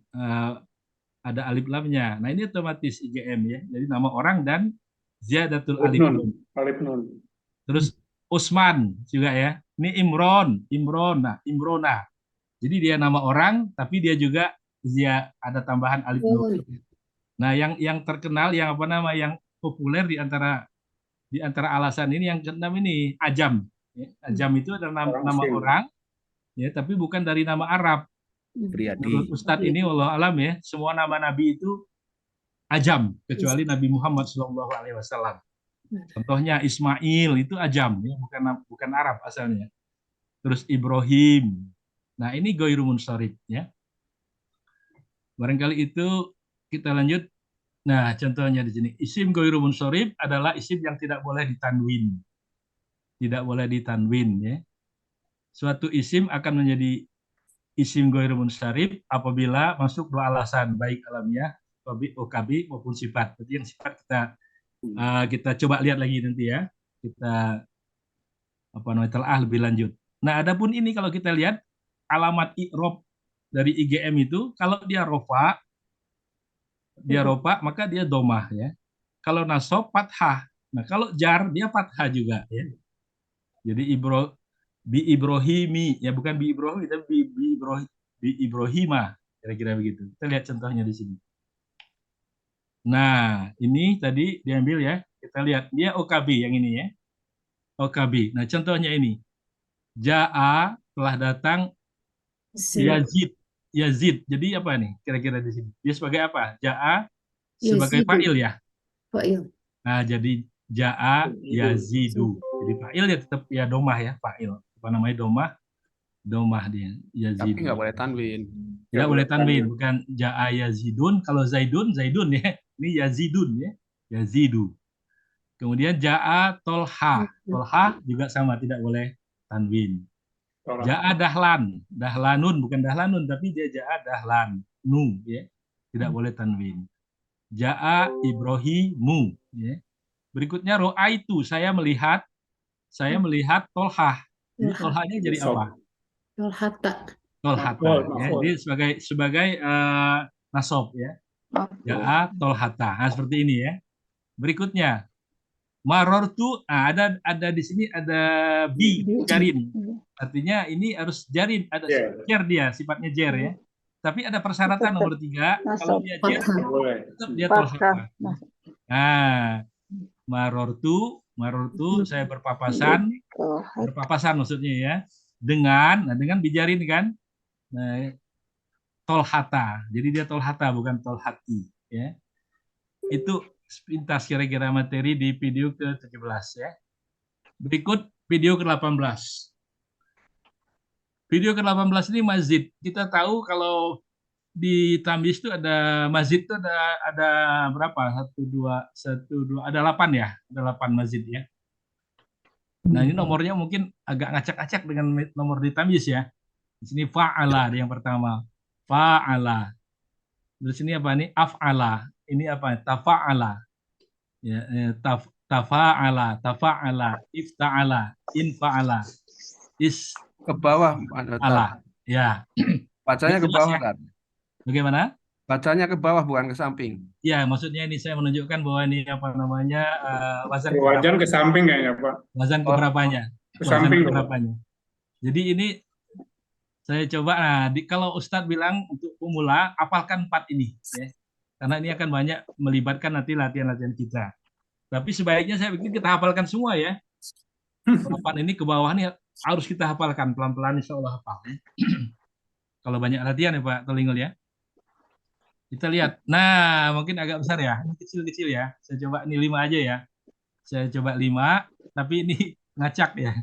ada alif lamnya. Nah, ini otomatis IGM ya. Jadi nama orang dan ziyadatul alif nun. Alif nun. Terus Usman juga ya. Ini Imron. Nah, Imrona. Jadi dia nama orang tapi dia juga ada tambahan alif nun. Nah, yang terkenal, yang apa nama, yang populer di antara alasan ini yang keenam ini ajam. Ya, ajam itu adalah nama orang, ya, tapi bukan dari nama Arab. Menurut Ustadz ini, wallahu alam ya, semua nama Nabi itu ajam kecuali Nabi Muhammad SAW. Contohnya Ismail itu ajam, ya, bukan Arab asalnya. Terus Ibrahim. Nah, ini ghairu munsharif ya. Barangkali itu. Kita lanjut. Nah, contohnya di sini. Isim ghairu munsharif adalah isim yang tidak boleh ditanwin. Tidak boleh ditanwin ya. Suatu isim akan menjadi isim ghairu munsharif apabila masuk 2 alasan, baik alamiah, OKB maupun sifat. Jadi yang sifat kita coba lihat lagi nanti ya. Kita telah lebih lanjut. Nah, adapun ini kalau kita lihat alamat i'rab dari IGM itu, kalau dia rofa maka dia domah ya. Kalau nasab fathah. Nah, kalau jar dia fathah juga ya. Jadi bi Ibrahimi ya, bukan bi Ibrahim tapi bi Ibrahima, kira-kira begitu. Kita lihat contohnya di sini. Nah, ini tadi diambil ya. Kita lihat dia OKB yang ini ya. OKB. Nah, contohnya ini. Ja'a telah datang Yazid. Jadi apa nih kira-kira di sini? Dia sebagai apa? Ja'a sebagai fa'il ya. Fa'il. Nah, jadi Ja'a Yazidu. Jadi fa'il ya tetap ya domah ya, fa'il. Apa namanya domah dia. Yazidu. Tapi nggak boleh tanwin. Nggak boleh tanwin, bukan Ja'a Yazidun. Kalau Zaidun ya. Ini Yazidun ya. yazidu. Kemudian ja'a tolha. Tolha juga sama, tidak boleh tanwin. Ja'a dahlan. Dahlanun, bukan dahlanun, tapi dia ja'a dahlan. Nu, ya. Tidak boleh tanwin. Ja'a Ibrahimu. Ya. Berikutnya ro'aitu, saya melihat tolhah. Jadi tolhanya jadi apa? Tolhata. Tolhata. Ya. Jadi sebagai nasab, ya. Ja'a tolhata. Nah, seperti ini ya. Berikutnya marortu, ada di sini ada bi jarin. Artinya ini harus jarin, ada jer dia, sifatnya jer ya. Tapi ada persyaratan nomor 3, kalau dia jer, tetap dia tolhata. Nah, marortu saya berpapasan maksudnya ya, dengan bijarin kan, nah, tolhata. Jadi dia tolhata bukan tolhati ya. Itu sepintas kira-kira materi di video ke-17 ya. Berikut video ke-18. Video ke-18 ini masjid. Kita tahu kalau di Tamis itu ada masjid itu ada berapa? 1 2 ada 8 ya. Ada 8 masjid ya. Nah, ini nomornya mungkin agak ngacak-acak dengan nomor di Tamis ya. Di sini fa'ala yang pertama. Fa'ala. Terus ini apa nih? Af'ala. Ini apa? Tafa'ala. Ya, tafa'ala, ifta'ala, infa'ala, Ke bawah, ala. Ya. Bacanya ke bawah, kan? Bagaimana? Bacanya ke bawah, bukan ke samping. Ya, maksudnya ini saya menunjukkan bahwa ini apa namanya wazan ke samping kayaknya, Pak. Wazan keberapanya. Wazan keberapanya. Jadi ini saya coba, kalau Ustadz bilang untuk pemula, hafalkan 4 ini. Ya. Karena ini akan banyak melibatkan nanti latihan-latihan kita. Tapi sebaiknya saya pikir kita hafalkan semua ya. 8 ini ke bawah ini harus kita hafalkan pelan-pelan, insya Allah hafal. Kalau banyak latihan ya Pak Tolingol ya. Kita lihat. Nah, mungkin agak besar ya. Ini kecil-kecil ya. Saya coba ini 5 aja ya. Saya coba 5, tapi ini ngacak ya.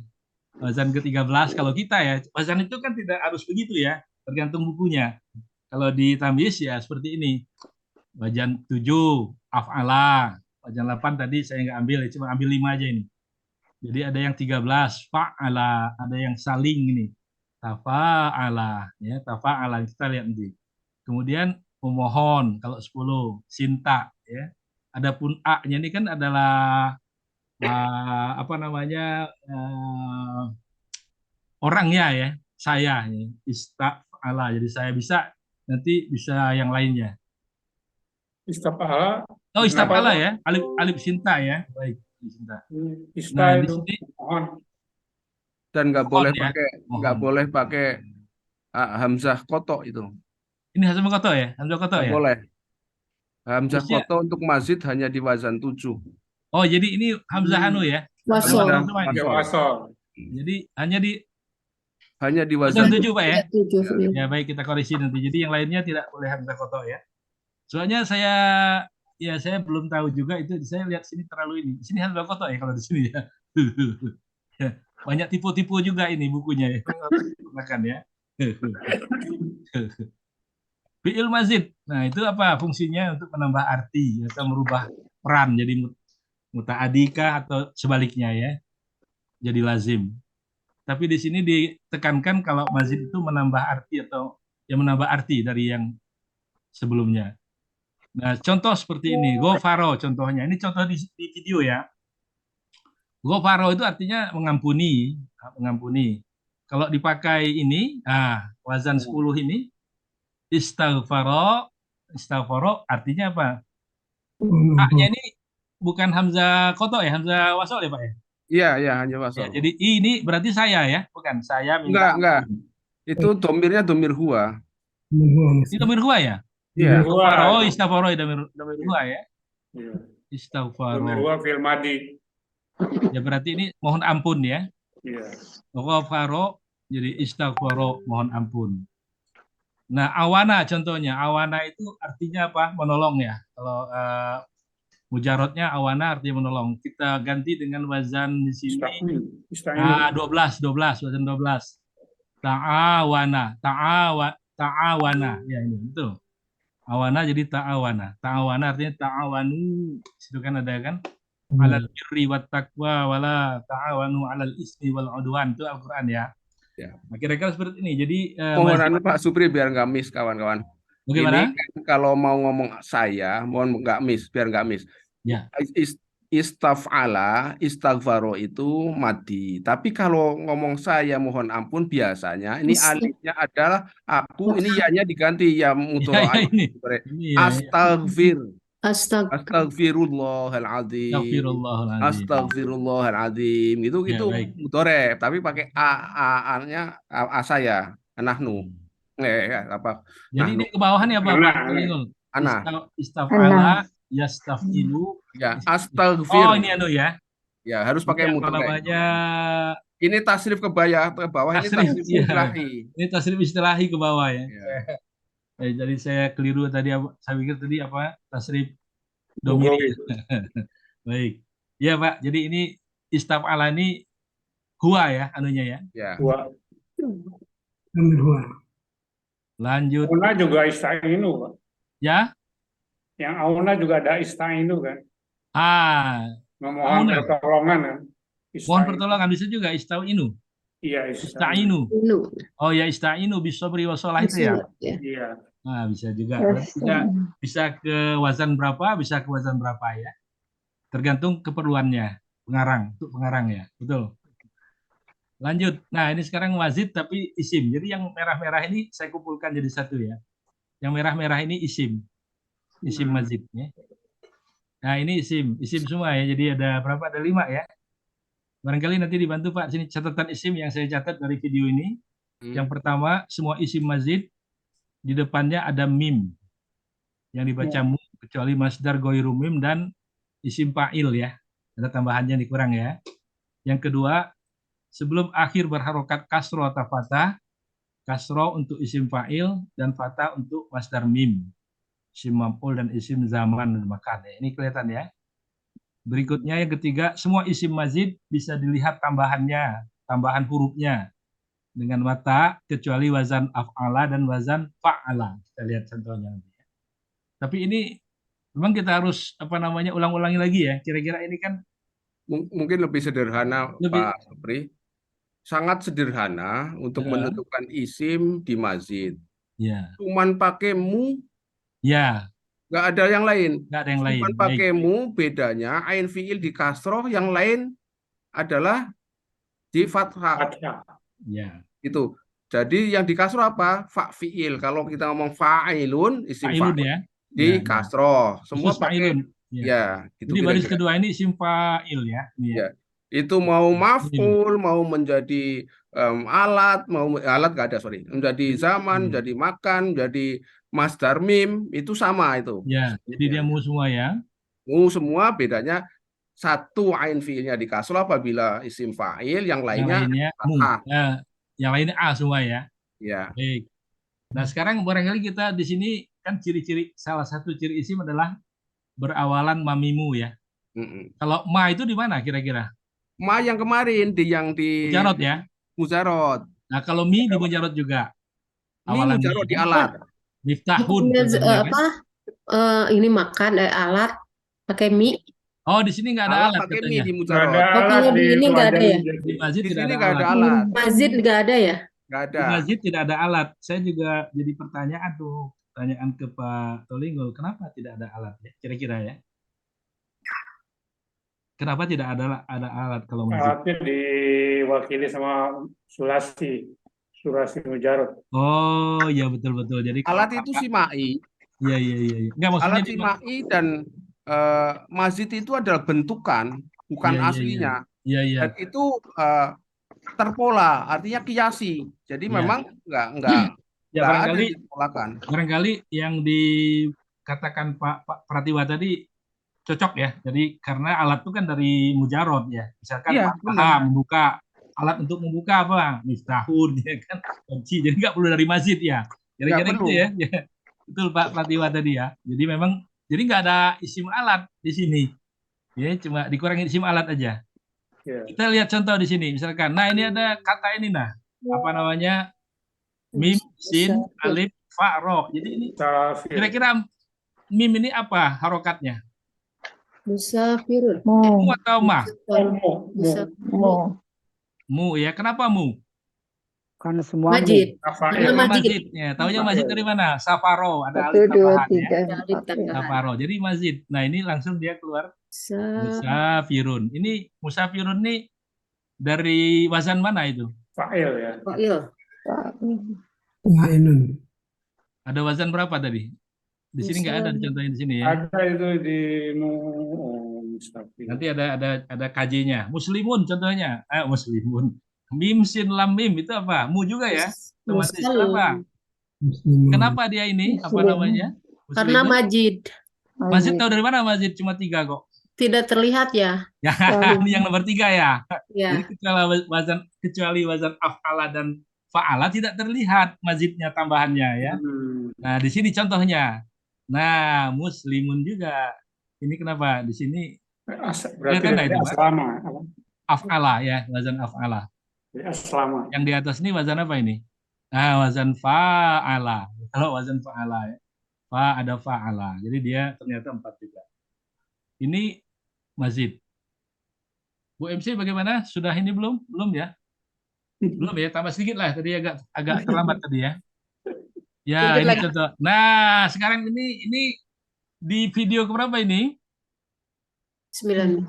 Wazan ke-13 kalau kita ya. Wazan itu kan tidak harus begitu ya. Tergantung bukunya. Kalau di Tamis ya seperti ini. Wazan 7, af'ala. Wazan 8 tadi saya nggak ambil, cuma ambil 5 aja ini. Jadi ada yang 13, fa'ala. Ada yang saling ini. Tafa'ala. Ya, tafa'ala. Kita lihat nanti. Kemudian memohon, kalau 10. Sinta. Ya. Adapun A-nya ini kan adalah apa namanya orangnya ya, saya. Ya. Istafa'ala. Jadi saya bisa, nanti bisa yang lainnya. Istafa'ala. Oh, istafa'ala ya, alif sinta ya, baik, sinta. Nah, di sini dan nggak boleh pakai hamzah kotok itu. Ini hamzah kotok ya, hamzah kotok ya. Boleh. Hamzah kotok untuk masjid hanya di wazan 7. Oh, jadi ini hamzah anu ya? Wasol. Jadi hanya di wazan 7 Pak ya? 7. Ya baik, kita koreksi nanti. Jadi yang lainnya tidak boleh hamzah kotok ya. Soalnya saya belum tahu juga itu, saya lihat sini terlalu ini. Di sini hamzah kotok ya kalau di sini ya. Banyak tipu-tipu juga ini bukunya ya. Makan ya. Fi'il mazid. Nah, itu apa fungsinya? Untuk menambah arti atau merubah peran jadi muta'adika atau sebaliknya ya. Jadi lazim. Tapi di sini ditekankan kalau mazid itu menambah arti atau menambah arti dari yang sebelumnya. Nah, contoh seperti ini, Ghafaro contohnya. Ini contoh di video ya. Ghafaro itu artinya mengampuni, Kalau dipakai ini, wazan 10 ini, istaghfaro artinya apa? A-nya ini bukan hamzah kotok ya, hamzah wasol ya Pak ya? Iya, hanya wasol. Ya, jadi ini berarti saya ya, bukan saya minta. Enggak. Itu domirnya domir huwa. Ini domir huwa ya? Iya. Istaghfaro domir huwa ya. Istaghfaro. Domir huwa fil madi. Ya berarti ini mohon ampun ya. Iya. Ghafaro jadi istaghfaro mohon ampun. Nah, awana contohnya. Awana itu artinya apa? Menolong ya. Kalau mujarodnya awana artinya menolong. Kita ganti dengan wazan di sini. 12 wazan 12. Ta'awana. Ya ini betul. Awana jadi ta'awana. Ta'awana artinya ta'awanu. Situ kan ada kan? Alal birri wat taqwa wala ta'awanu alal ismi wal udwan. Itu Al-Qur'an ya. Ya. Nah, kira-kira seperti ini. Jadi Mohon anu Pak Supri biar nggak miss kawan-kawan. bagaimana? Ini kan kalau mau ngomong saya, mohon nggak miss, biar nggak miss. Ya. Istaf'ala, istaghfaro itu madi. Tapi kalau ngomong saya mohon ampun biasanya ini alifnya adalah aku, ini ya-nya diganti ya mutoro. Ya, ini. Ini ya. Astagfirullahaladzim. Astagfirullahaladzim. Astagfirullahaladzim. Itu baik. mudhore, tapi pakai a-nya saya, nahnu. Apa? Jadi Nahnu. ini ke bawah nih apa Pak? Ana. Istaf'ala, yastafilu. Ya, astagfir. Oh, ini anu ya. Ya, harus pakai Apa mudhore. namanya? Ini tasrif ke bawah, ini tasrif istilahi. Ini tasrif istilahi ke bawah ya. Ya. Jadi saya keliru tadi, saya pikir tadi apa? Tasrif domiri. Baik. Ya Pak, jadi ini istaf'ala ini huwa ya anunya ya. Ya. Huwa. Lanjut. Auna juga ista'inu, Pak. Ya? Yang auna juga ada ista'inu kan. Memohon pertolongan kan. Mohon pertolongan bisa juga ista'inu. Iya, ista'inu. Oh ya, ista'inu bisobri wassalah itu ya. Iya. Nah, bisa juga. Bisa ke wazan berapa, bisa ke wazan berapa ya. Tergantung keperluannya. Untuk pengarang ya. Betul. Lanjut. Nah, ini sekarang wazid tapi isim. Jadi yang merah-merah ini saya kumpulkan jadi satu ya. Yang merah-merah ini isim. Isim mazid ya. Nah, ini isim semua ya. Jadi ada berapa? Ada 5 ya. Barangkali nanti dibantu Pak, sini catatan isim yang saya catat dari video ini. Yang pertama, semua isim mazid di depannya ada mim yang dibaca mu, kecuali masdar goiru mim dan isim fa'il ya. Ada tambahannya dikurang ya. Yang kedua, sebelum akhir berharokat kasro atau fatah, kasro untuk isim fa'il dan fatah untuk masdar mim. Isim maf'ul dan isim zaman dan makan. Ini kelihatan ya. Berikutnya yang ketiga, semua isim mazid bisa dilihat tambahannya, tambahan hurufnya dengan mata kecuali wazan af'ala dan wazan fa'ala. Kita lihat contohnya nanti. Tapi ini memang kita harus ulang-ulangi lagi ya. Kira-kira ini kan mungkin lebih sederhana Pak Supri. Sangat sederhana untuk menentukan isim di mazid. Ya. Cuman pakai mu. Ya. Nggak ada yang lain. Nggak ada yang lain. Cuman pakai mu, bedanya ain fiil di kasroh, yang lain adalah di fathah. Ya. Itu. Jadi yang di kasroh apa? Fa fiil. Kalau kita ngomong fa'ilun, isim fa'il ya. di kasroh. Semua khusus pakai fa'ilun. Ya, itu baris kedua ini isim fa'il ya. Ya. Itu mau maf'ul, mau menjadi alat, nggak ada, menjadi zaman, menjadi makan, menjadi masdar mim, itu sama itu. Ya, jadi dia mu semua ya. Mu semua, bedanya satu ain fiilnya di kasroh apabila isim fa'il, yang lainnya a. Ya, yang lainnya a semua ya. Ya. Baik. Nah, sekarang barangkali kita di sini kan salah satu ciri isim adalah berawalan mamimu ya. Kalau ma itu di mana kira-kira? Ma yang kemarin yang di mujarot ya. Mujarot. Nah, kalau mi di mujarot juga. Awalan mujarot di alat. Miftahun. Ini makan alat pakai mi. Oh, di sini nggak ada alat pakai katanya. mi di mujarot. Kalau di ini nggak ada ya. Di mazid di tidak sini ada alat. alat. Mazid nggak ada ya. Nggak ada. Di mazid tidak ada alat. Saya juga jadi pertanyaan ke Pak Tolingo, kenapa tidak ada alat ya? Kira-kira ya. Kenapa tidak ada alat kalau mazid? Alatnya diwakili sama surasi mujarot. Oh, iya betul. Jadi alat itu simai. Iya. Enggak, maksudnya alat simai dan mazid itu adalah bentukan, bukan aslinya. Iya. Dan itu terpola, artinya kiasi. Jadi memang enggak barangkali yang dikatakan Pak Pratiwa tadi cocok ya. Jadi karena alat itu kan dari mujarot ya. Misalkan membuka, alat untuk membuka apa? Miftahun ya kan, kunci. Jadi nggak perlu dari mazid ya. Kira-kira gitu ya. Betul Pak Pratiwa tadi ya. Jadi memang nggak ada isim alat di sini. Ya, cuma dikurangi isim alat aja. Kita lihat contoh di sini. Misalkan, nah ini ada kata ini apa namanya? Mim, sin, alif, fa, ro. Jadi ini Musafir. kira-kira mim ini apa harokatnya? Musafirun. Mu Mu. atau ma? Musafirun. Mu ya. Kenapa mu? Karena semua mu. Majid. Rafael. Karena Karena Majid. mazid. Ya, taunya mazid dari mana? Safaro. Ada 1, alif 2, tambahan ya. 3, Alif 4, ya. tambahan. Safaro. Jadi mazid. Nah ini langsung dia keluar Sa. musafirun. Ini musafirun ini dari wazan mana itu? Fa'il ya. Fa'il. Wa'inun. Ada wazan berapa tadi? Di sini nggak ada contohnya di sini ya. Ada itu di Musafir. Nanti ada KJ-nya. Muslimun contohnya. Muslimun. Mim sin lam mim itu apa? Mu juga ya. Otomatis. Muslim. Kenapa? Muslimun. Kenapa dia ini? Apa Muslim. namanya? Karena Muslimun? Majid. Mazid tahu dari mana Mazid? Cuma 3 kok. Tidak terlihat ya. Ya, Salim. yang nomor 3 ya. Ya. Jadi kecuali wazan af'ala dan fa'ala tidak terlihat mazidnya tambahannya ya. Nah, di sini contohnya. Nah, muslimun juga. Ini kenapa? Di sini Berarti Kelihatan nggak dari itu, Pak? aslama. af'ala ya, wazan af'ala. Dari aslama. Yang di atas ini wazan apa ini? Nah, wazan fa'ala. Kalau wazan fa'ala ya. Fa ada fa'ala. Jadi dia ternyata 4 juga. Ini mazid. Bu MC bagaimana? Sudah ini belum? Belum ya? Belum ya? Tambah sedikit lah. Tadi agak terlambat tadi ya. Ya, Sedikit ini lagi. contoh. Nah, sekarang ini di video keberapa ini? 19.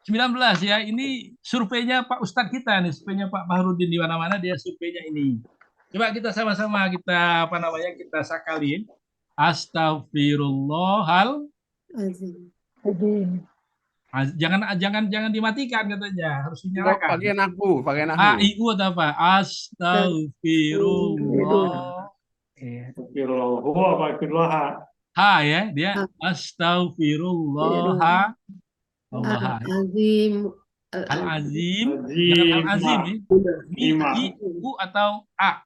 19 ya. Ini surveinya Pak Ustadz kita nih, surveinya Pak Bahrudin di mana-mana dia surveinya ini. Coba kita sama-sama kita kita sakalin. Astagfirullahal. Azim. Jangan dimatikan katanya, harus Oh, dinyalakan. pakai nahu, pakai nahu. AIU atau apa? Astagfirullah. Astagfirullah. Huwa apa Astagfirullah. Ha ya, dia astagfirullah. Allah. Azim. Al-Azim. Jangan Al-Azim ya. Lima. I, U atau A.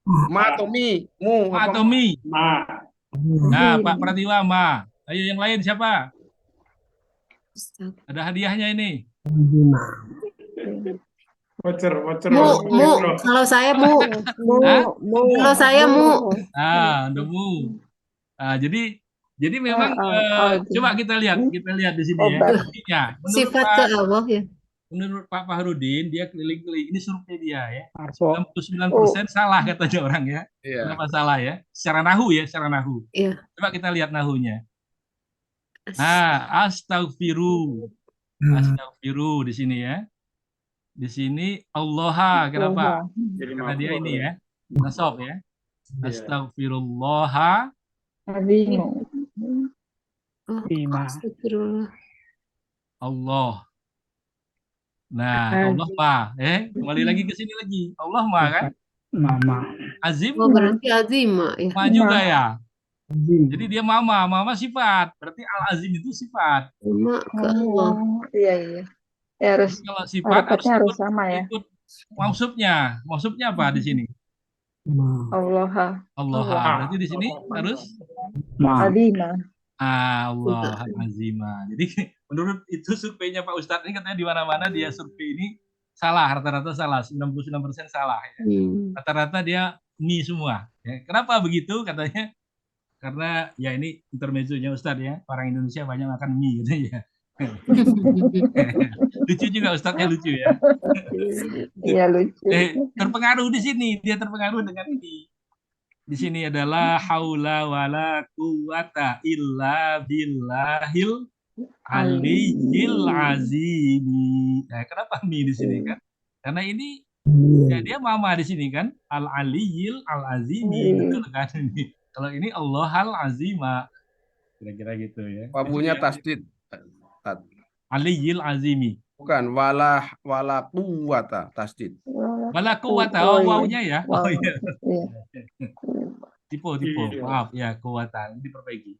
Ma atau mi? Mu Ma atau Mi. Ma. Nah, Pak Pratiwa Ma. Ayo yang lain siapa? Ada hadiahnya ini. Voucher. Mu. Kalau saya mu. Hah? Kalau saya mu. Nemu. Jadi memang coba kita lihat di sini ya. Obat. Intinya, Sifat ke Allah ya. menurut Pak Fahrudin dia keliling-keliling. Ini survei dia ya. Arso. 69% salah katanya orang ya. Iya. Kenapa salah ya? Secara nahu. Iya. Coba kita lihat nahunya. Astaghfiru di sini ya. Di sini Allah. Kenapa? Jadi Karena dia ini ya. Iya. Nasab ya. Astaghfirullah. Azimu. Oh, Bima. astagfirullah. Allah. Nah, Allah Ma. Kembali lagi ke sini lagi. Allah Ma kan? Mama. Azim Oh, berarti azim ya. Ma juga ya. Jadi dia Mama sifat. Berarti Al-Azim itu sifat. Sama ke Allah. Iya. Ya harus Jadi kalau sifat harokatnya harus ikut, sama ya. ikut maksudnya. Maksudnya apa di sini? Allah. Allah. Berarti di sini harus Azima. Allah Al-Azimah. Jadi menurut itu surveinya Pak Ustadz ini katanya di mana-mana dia survei ini salah, rata-rata salah, 99% salah ya. Rata-rata dia mi semua. Ya. Kenapa begitu katanya? Karena ya ini intermezzonya Ustadz ya. Orang Indonesia banyak makan mie gitu ya. Lucu juga Ustadznya lucu ya. Iya lucu. Terpengaruh di sini, dia terpengaruh dengan ini. Di sini adalah haula wala quwata illa billahil aliyyil azimi. Nah, kenapa mi di sini kan? Karena ini ya dia Mama di sini kan, al aliyyil al azimi betul kan ini. Kalau ini Allah al azima. Kira-kira gitu ya. Wabunya tasdid. Aliyyil azimi. Bukan wala quwata tasdid. Wala quwata, wawunya ya. Oh iya. Iya. Tipe. Maaf ya, kuwata. Ini diperbaiki.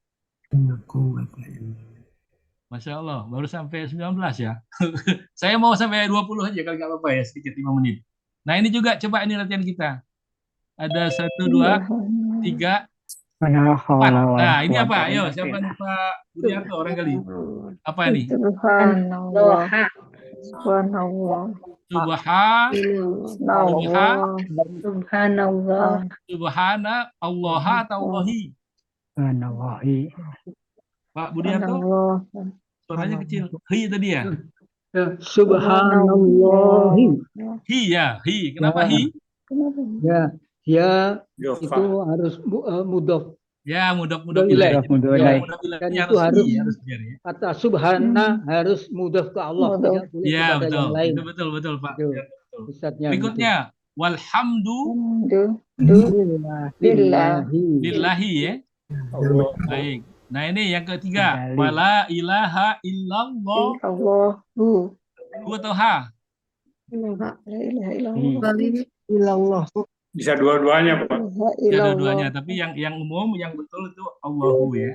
Masya Allah, baru sampai 19 ya. Saya mau sampai 20 aja kalau nggak apa-apa ya, sedikit 5 menit. Nah ini juga coba ini latihan kita. Ada 1, 2, 3, 4. Nah ini apa? Ayo, siapa nih Pak Budiarto orang kali? Apa ini? Subhanallah. Subhanallah. Subhanallah. Subhanallah. subhana Allah atau Allahi. Subhanallahi. Pak Budiarto, Subhanallah. suaranya kecil. Hi tadi ya? Subhanallahi. Hi ya, hi. Kenapa hi? Ya, ya Yofa. itu harus mudhof. Ya, mudah-mudah ilaih. Mudhof Ya, ilaih. mudah Dan ilainya itu harus hi, harus biar ya. kata subhana harus mudhof ke Allah, Mudhof. tidak boleh Ya, kepada betul. yang lain. Itu betul Pak. Itu Ya, betul. Ustadznya Berikutnya, walhamdu lillahi. lillahi ya. Allah. Baik. Nah, ini yang ketiga. Wala ilaha illallah. Allahu. Hu atau ha? La ilaha illallah. Ilallah. Bisa dua-duanya, Pak. La ilaha Ya, illallah. dua-duanya. Tapi yang umum, yang betul itu Allahu ya.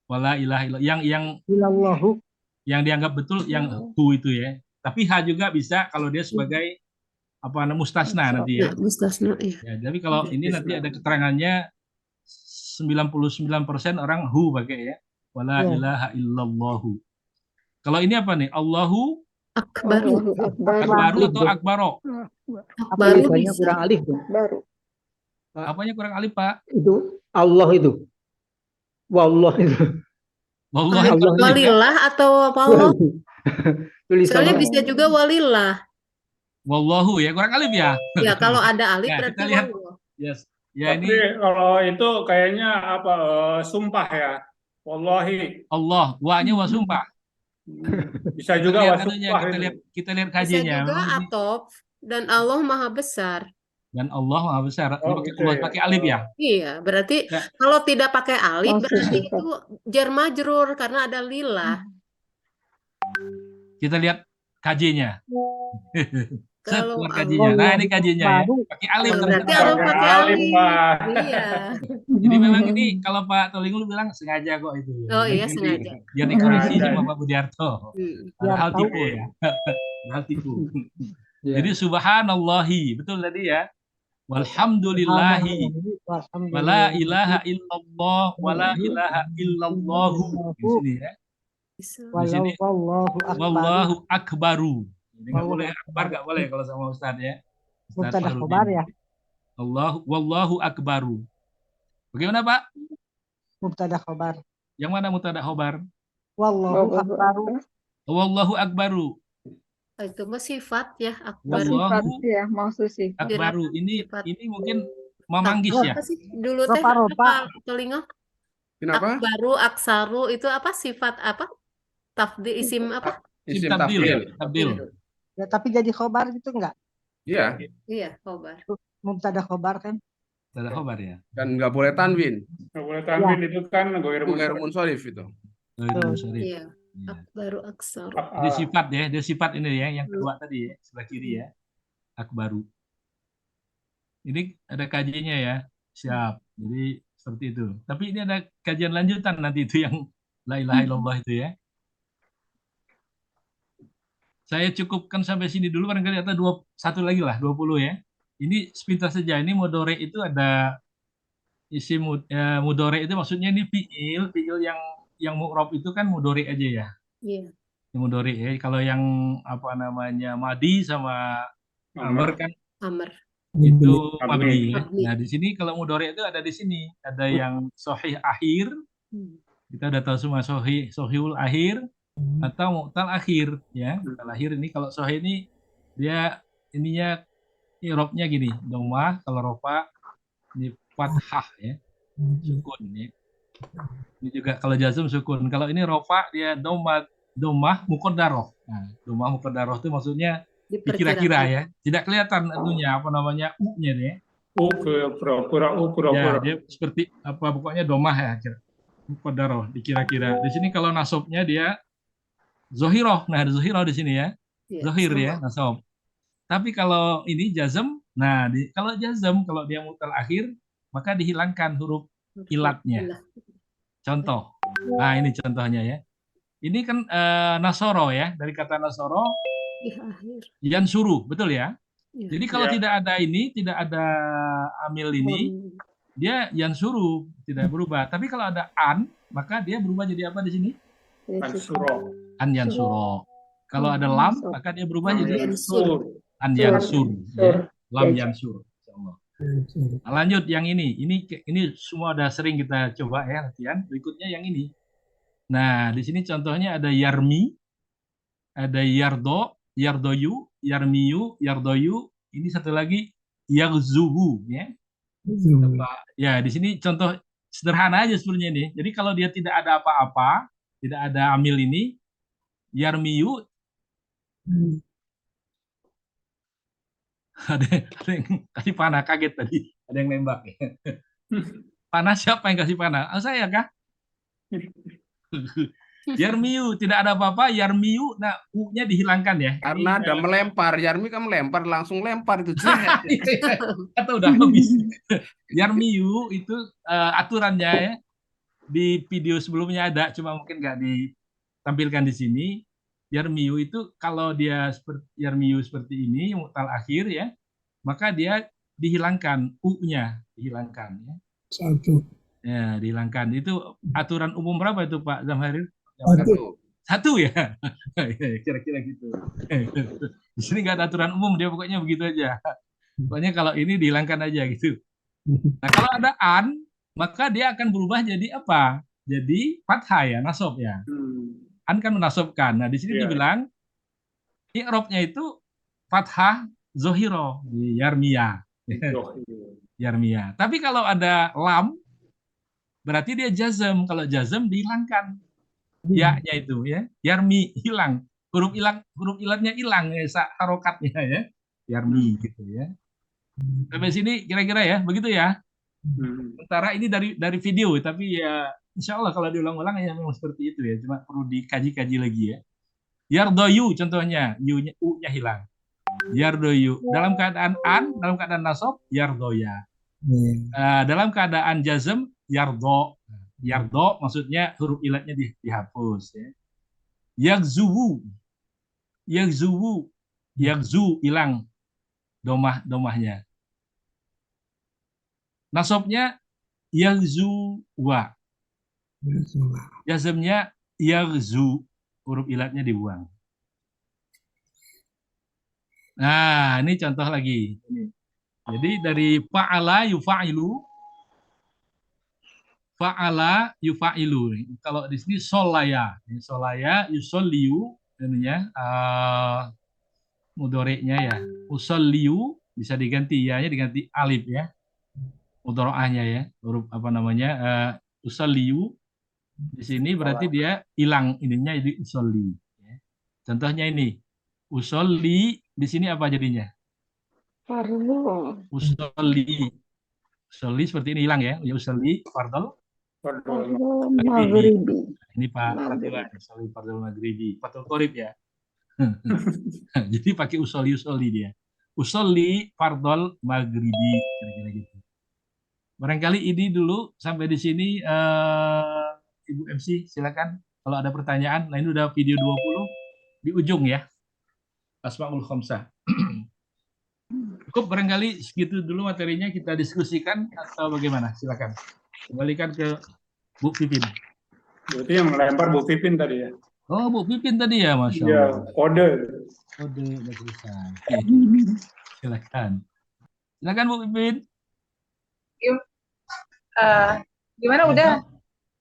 Wala ilaha illallah. Ilallahu. Yang dianggap betul yang hu itu ya. Tapi ha juga bisa kalau dia sebagai apa namanya mustasna nanti ya. Ya, mustasna ya. Ya, tapi kalau ini nanti ada keterangannya 99% orang hu pakai ya. Wala ilaha illallahu. Kalau ini apa nih? Allahu Akbaru. Allahu akbar. akbaru atau akbaro? Akbaru Tulisannya bisa. kurang alif tuh. Baru. Apanya kurang alif, Pak? Itu Allah itu. Wallah itu. Wallahi Allah. Walillah atau Allah? Tulisannya Soalnya bisa juga walillah. wallahu ya, kurang alif ya. Ya, kalau ada alif Ya, berarti kita lihat. wallah. Yes. Ya Tapi ini kalau itu kayaknya apa sumpah ya. Wallahi. Allah, wa-nya wa sumpah. Bisa Kita juga lihat wa anunya, sumpah kita itu. lihat Bisa kajiannya. juga Memang ini- atof dan Allah maha besar. dan Allah Maha Besar. Ini Oh, pakai gitu Allah ya. pakai alif ya. Iya, berarti Ya. kalau tidak pakai alif Langsung berarti sifat. itu jar majrur karena ada lillah. Kita lihat kajiannya. Set, Kalau keluar kajiannya. Nah, ini kajiannya ya. Pakai alif berarti ternyata. Allah Pakai pakai alif, alif. Pak. Iya. Jadi memang ini kalau Pak Tolingul bilang sengaja kok itu. Oh iya, Jadi, sengaja. biar dikoreksi Sengaja. sama Pak Budiarto. Padahal tipu ya. Padahal tipu. Ya. Jadi subhanallahi, betul tadi ya. Walhamdulillahi. Wala ilaha illallah. Wala ilaha illallahu. Di sini ya. Bisa. Di sini wallahu akbaru. Ini nggak boleh akbar, nggak boleh kalau sama Ustadz ya. Ustadz Farudin. ya. Wallahu akbaru. Bagaimana Pak? Mubtada khobar. Yang mana mubtada khobar? Wallahu akbaru. Wallahu akbaru. Itu mah sifat ya, akbar. Wallahu Sifat ya, maksud sih. akbaru. Sifat. Ini mungkin memanggis ya. Apa sih dulu teh apa telinga? Kenapa? Akbaru, aksaru itu apa sifat apa? Tafdil isim apa? Isim Isim tabdil. tafdil. Tabdil. Ya, tapi jadi khobar gitu enggak? Iya, Iya, khobar. Mubtada khobar kan? Mubtada khobar ya. dan nggak boleh tanwin. Nggak boleh tanwin itu kan goir Itu ghair munsharif itu. Sorry. Iya. Akbaru, aksaru. Dia sifat ya, dia sifat ini ya, yang kedua tadi ya, sebelah kiri ya. Akbaru. Ini ada kajiannya ya. Siap. Jadi seperti itu. Tapi ini ada kajian lanjutan nanti itu yang la ilaha illallah itu ya. Saya cukupkan sampai sini dulu, barangkali atau satu lagi lah, 20 ya. Ini sepintas saja. Ini mudore itu ada isi mudore itu maksudnya ini fiil yang mu'rab itu kan mudore aja ya. Iya. Mudore ya. Kalau yang apa namanya madi sama amr kan Amr. itu Mabni. mabni ya. Mabni. Nah, di sini kalau mudore itu ada di sini. Ada yang sahih akhir. Kita udah tahu semua sahihul akhir atau mu'tal akhir ya. Mu'tal akhir ini kalau sahih ini dia ininya i'rabnya gini, dhammah, kalau rofa ini fathah ya. Sukun ya. Ini juga kalau jazm sukun. Kalau ini rofa dia dhammah muqaddarah. Nah, dhammah muqaddarah itu maksudnya dikira-kira ya. Tidak kelihatan itunya apa namanya u-nya nih. Pura-pura. Ya, dia seperti apa pokoknya dhammah ya. Muqaddarah dikira-kira. Di sini kalau nasabnya dia zahirah. Nah, ada zahirah di sini ya. Iya, Zahir sama. ya, nasab. Tapi kalau ini jazm, nah kalau jazm kalau dia mu'tal akhir maka dihilangkan huruf ilatnya. Contoh. Nah, ini contohnya ya. Ini kan nasoro ya, dari kata nasoro Di akhir. yansuru, betul ya? Iya. Jadi kalau Ya. tidak ada ini, tidak ada amil ini, dia yansuru, tidak berubah. Tapi kalau ada an, maka dia berubah jadi apa di sini? Mansuro. An yansuro. Kalau ada lam, maka dia berubah jadi Yansur. An Sur. yansur, Sur. ya. Lam Ya, yansur. Insyaallah. Nah, lanjut yang ini. Ini semua udah sering kita coba ya latihan. Berikutnya yang ini. Nah, di sini contohnya ada yarmi, ada yardo, yardoyu, yarmiyu, yardoyu. Ini satu lagi yarzuhu, ya. Ya, di sini contoh sederhana aja sebenarnya ini. Jadi kalau dia tidak ada apa-apa, tidak ada amil ini, yarmiyu ada yang kasih panah, kaget tadi. Ada yang nembak. Panah siapa yang kasih panah? Ah, saya kah? Yarmiyu, tidak ada apa-apa. Yarmiyu, nah U-nya dihilangkan ya. Karena ada melempar, Yarmi kan melempar, langsung lempar itu. Atau udah habis. Yarmiyu itu aturannya ya. Di video sebelumnya ada, cuma mungkin nggak ditampilkan di sini. Yarmiyu itu kalau dia seperti Yarmiyu seperti ini, mutal akhir ya, maka dia dihilangkan, U-nya dihilangkan ya. Satu. Ya, dihilangkan. Itu aturan umum berapa itu Pak Zamharil? Satu. Satu ya? Kira-kira gitu. Di sini nggak ada aturan umum, dia pokoknya begitu aja. Pokoknya kalau ini dihilangkan aja gitu. Nah, kalau ada an, maka dia akan berubah jadi apa? Jadi fathah ya, nasab ya. An kan menasobkan. Nah, di sini dibilang i'rabnya itu fathah zohiro di yarmiyah. Yarmiyah. Tapi kalau ada lam, berarti dia jazm. Kalau jazm dihilangkan ya-nya itu ya. Yarmi hilang. Huruf ilatnya hilang ya, harokatnya ya. Yarmi gitu ya. Sampai sini kira-kira ya, begitu ya. Sementara ini dari video, tapi ya insya Allah kalau diulang-ulang ya memang seperti itu ya. Cuma perlu dikaji-kaji lagi ya. Yardoyu contohnya, U-nya hilang. Yardoyu. Dalam keadaan an, dalam keadaan nasab, yardoya. Dalam keadaan jazm, yardo. Yardo maksudnya huruf ilatnya dihapus ya. Yagzuwu. Yagzuwu. Yagzu hilang domahnya. Nasabnya yagzuwa. Jazmnya yagzu. Huruf ilatnya dibuang. Nah, ini contoh lagi. Jadi dari fa'ala yufa'ilu, fa'ala yufa'ilu. Kalau di sini solaya, solaya yusolliyu, ininya mudhari'nya ya. Usolliyu bisa diganti ya-nya diganti alif ya. Mudhari'ahnya ya, huruf apa namanya? Usolliyu. Di sini berarti dia hilang ininya jadi usolli. Contohnya ini. Usolli di sini apa jadinya? Fardu. Usolli. Usolli seperti ini hilang ya. Ya usolli fardal. Fardu maghribi. Ini Pak Fadila, usolli fardal maghribi. Fathul qorib ya. Jadi pakai usolli dia. Usolli fardal maghribi kira-kira gitu. Barangkali ini dulu sampai di sini Ibu MC silakan kalau ada pertanyaan. Nah, ini udah video 20 di ujung ya. Asmaul Khamsah. Cukup barangkali segitu dulu materinya kita diskusikan atau bagaimana? Silakan. Kembalikan ke Bu Pipin. Berarti yang melempar Bu Pipin tadi ya? Oh, Bu Pipin tadi ya, Masya Iya, Allah. kode. Kode udah selesai. Silakan. Silakan Bu Pipin. Gimana udah?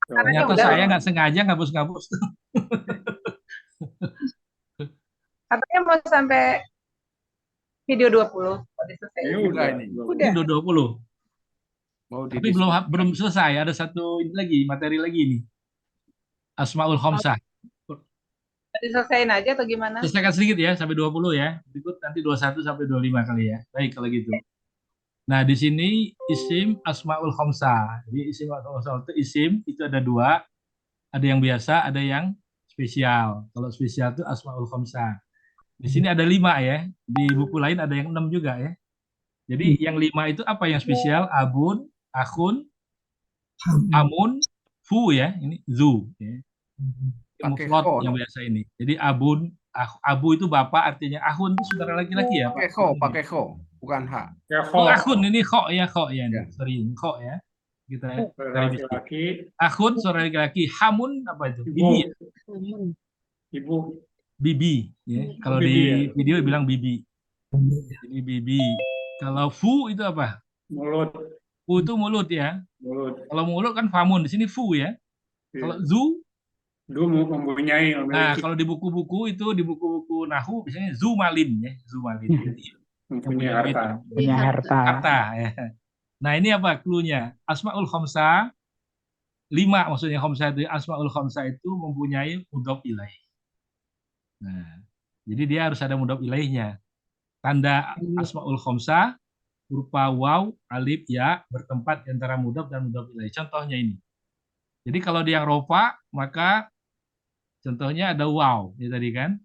Ternyata udah. saya nggak sengaja ngapus-ngapus. Katanya mau sampai video 20. Ini udah ini. Ini udah 20. Mau Tapi belum selesai. Ada satu ini lagi, materi lagi ini. Asmaul Khamsah. Diselesain aja atau gimana? Selesaikan sedikit ya, sampai 20 ya. Berikut nanti 21 sampai 25 kali ya. Baik kalau gitu. Nah, di sini isim Asmaul Khamsah. Jadi isim Asmaul Khamsah itu isim itu ada dua. Ada yang biasa, ada yang spesial. Kalau spesial itu Asmaul Khamsah. Di sini ada 5 ya. Di buku lain ada yang 6 juga ya. Jadi yang 5 itu apa yang spesial? Abun, akhun, amun, fu ya. Ini zu ya. Mufrad yang biasa ini. Jadi abun, abu itu bapak, artinya ahun itu saudara laki-laki ya. Pakai kho, bukan ha. Oh, akhun ini kho ya ya. Sorry, kho ya. Kita laki-laki. Akhun saudara laki-laki. Hamun apa itu? Bibi. Ibu. Bibi ya. Kalau Bibi, di ya. video bilang bibi. Ini bibi. Kalau fu itu apa? Mulut, Fu itu mulut ya. mulut. Kalau mulut kan famun, di sini fu ya. Kalau Iya. zu, Du mempunyai, nah memiliki, kalau di buku-buku itu di buku-buku nahu biasanya zu malin ya, zu malin. Jadi yang mempunyai punya harta. duit, Punya harta. harta ya. Nah ini apa cluenya? Asmaul khamsah 5 maksudnya khamsah itu asmaul khamsah itu mempunyai mudhof ilaih. Nah, jadi dia harus ada mudhof ilaihnya. Tanda asmaul khamsah berupa waw, alif, ya bertempat di antara mudhof dan mudhof ilaih. Contohnya ini. Jadi kalau dia yang rofa maka contohnya ada waw, ini tadi kan.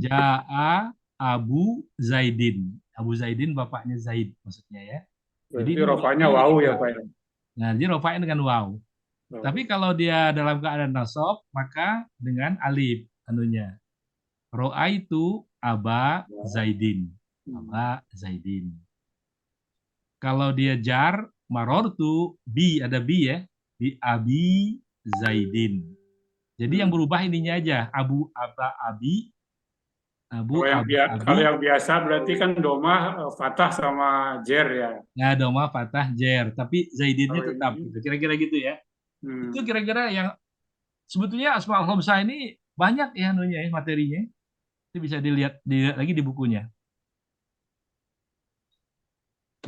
Ja'a Abu Zaidin. Abu Zaidin bapaknya Zaid maksudnya ya. Jadi Berarti rofanya ini wau ya rofa. Pak ya. Nah, jadi rofanya dengan waw. Oh. Tapi kalau dia dalam keadaan nasab maka dengan alif anunya. Ro'aitu Aba Zaidin. Aba Zaidin. Kalau dia jar marortu bi ada bi ya. Di Abi Zaidin. Jadi yang berubah ininya aja. Abu Aba Abi. Abu Aba Kalau Abi. yang biasa berarti kan domah fathah sama jer ya. Nah, doma fathah jer. Tapi Zaidinnya Kalau tetap. ini, Gitu. Kira-kira gitu ya. hmm. Itu kira-kira yang sebetulnya Asmaul Khamsah ini banyak ya anunya ya materinya. Itu bisa dilihat lagi di bukunya.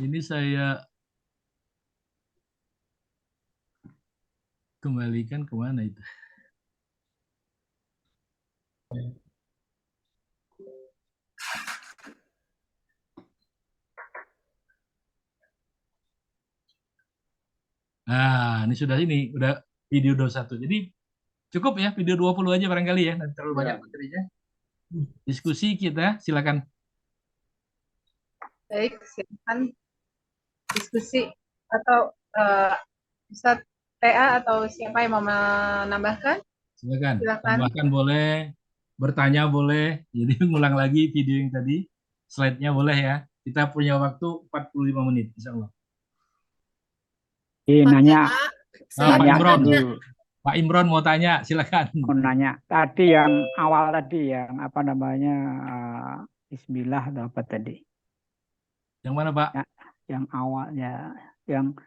Ini saya kembalikan kemana itu? Nah, ini sudah udah video 21. Jadi cukup ya video 20 aja barangkali ya, nanti terlalu banyak materinya. Diskusi kita, silakan. Baik, silakan diskusi atau Ustadz TA atau siapa yang mau menambahkan? Silakan. Silakan. Tambahkan boleh, bertanya boleh. Jadi ngulang lagi video yang tadi, slide-nya boleh ya. Kita punya waktu 45 menit, insya Allah. Nanya, Nah, Pak nanya Imron. dulu. Pak Imron mau tanya, silakan. Mau nanya. Tadi yang awal tadi yang apa namanya Bismillah atau apa tadi? Yang mana Pak? Ya, yang awalnya, yang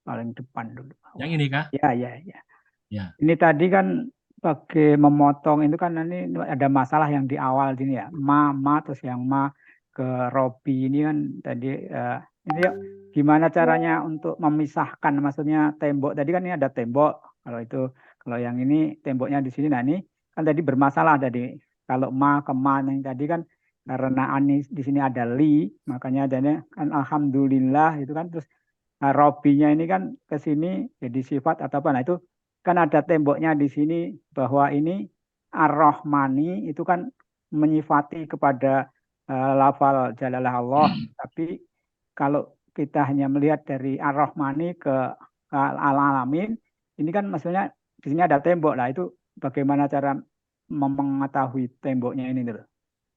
paling depan dulu. Yang ini kah? Ya. Ya. Ini tadi kan pakai memotong itu kan ini ada masalah yang di awal sini ya. Ma terus yang ma ke Robi ini kan tadi ini gimana caranya untuk memisahkan, maksudnya tembok tadi kan ini ada tembok, kalau yang ini temboknya di sini. Nah ini kan tadi bermasalah tadi kalau ma ke ma yang tadi kan karena anis di sini ada li, makanya adanya kan alhamdulillah itu kan, terus Robinya ini kan ke sini jadi sifat atau apa. Nah itu kan ada temboknya di sini bahwa ini Ar-Rahmani itu kan menyifati kepada lafal jalalah Allah. Tapi kalau kita hanya melihat dari Ar-Rahmani ke Al-Alamin, ini kan maksudnya di sini ada tembok lah. Itu bagaimana cara mengetahui temboknya ini dulu?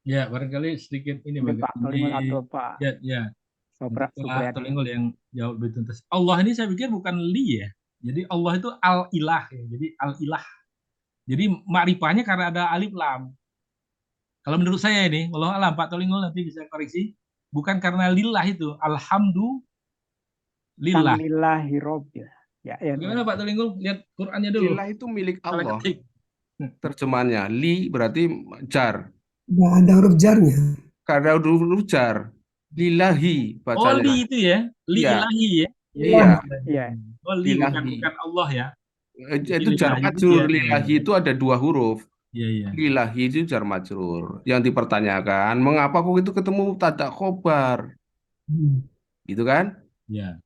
Ya, barangkali sedikit ini Mungkin Pak Tolinggol atau Pak ya. Pak Supriyadi. Tolinggol yang jawab lebih tuntas. Allah ini saya pikir bukan li ya. Jadi Allah itu al-ilah ya. Jadi al-ilah. Jadi makrifahnya karena ada alif lam. Kalau menurut saya ini, Allah alam, Pak Tolinggol nanti bisa koreksi, bukan karena lillah itu, alhamdulillah. Lillahi Robbil. Ya. Gimana Pak Tolinggol? Lihat Qur'annya dulu. Lillah itu milik Salah Allah. ketik. Terjemahannya li berarti jar. Nggak ada huruf jarnya. Karena huruf jar. Lillahi Oh, bacanya. li itu ya. Li Iya. ilahi ya. Iya. Oh, li Lillahi. bukan Allah ya. Itu jar Lillahi itu majrur. dia. Lillahi itu ada 2 huruf. Iya. Lillahi itu jar majrur. Yang dipertanyakan, mengapa kok itu ketemu mubtada khobar? Gitu kan? Ya.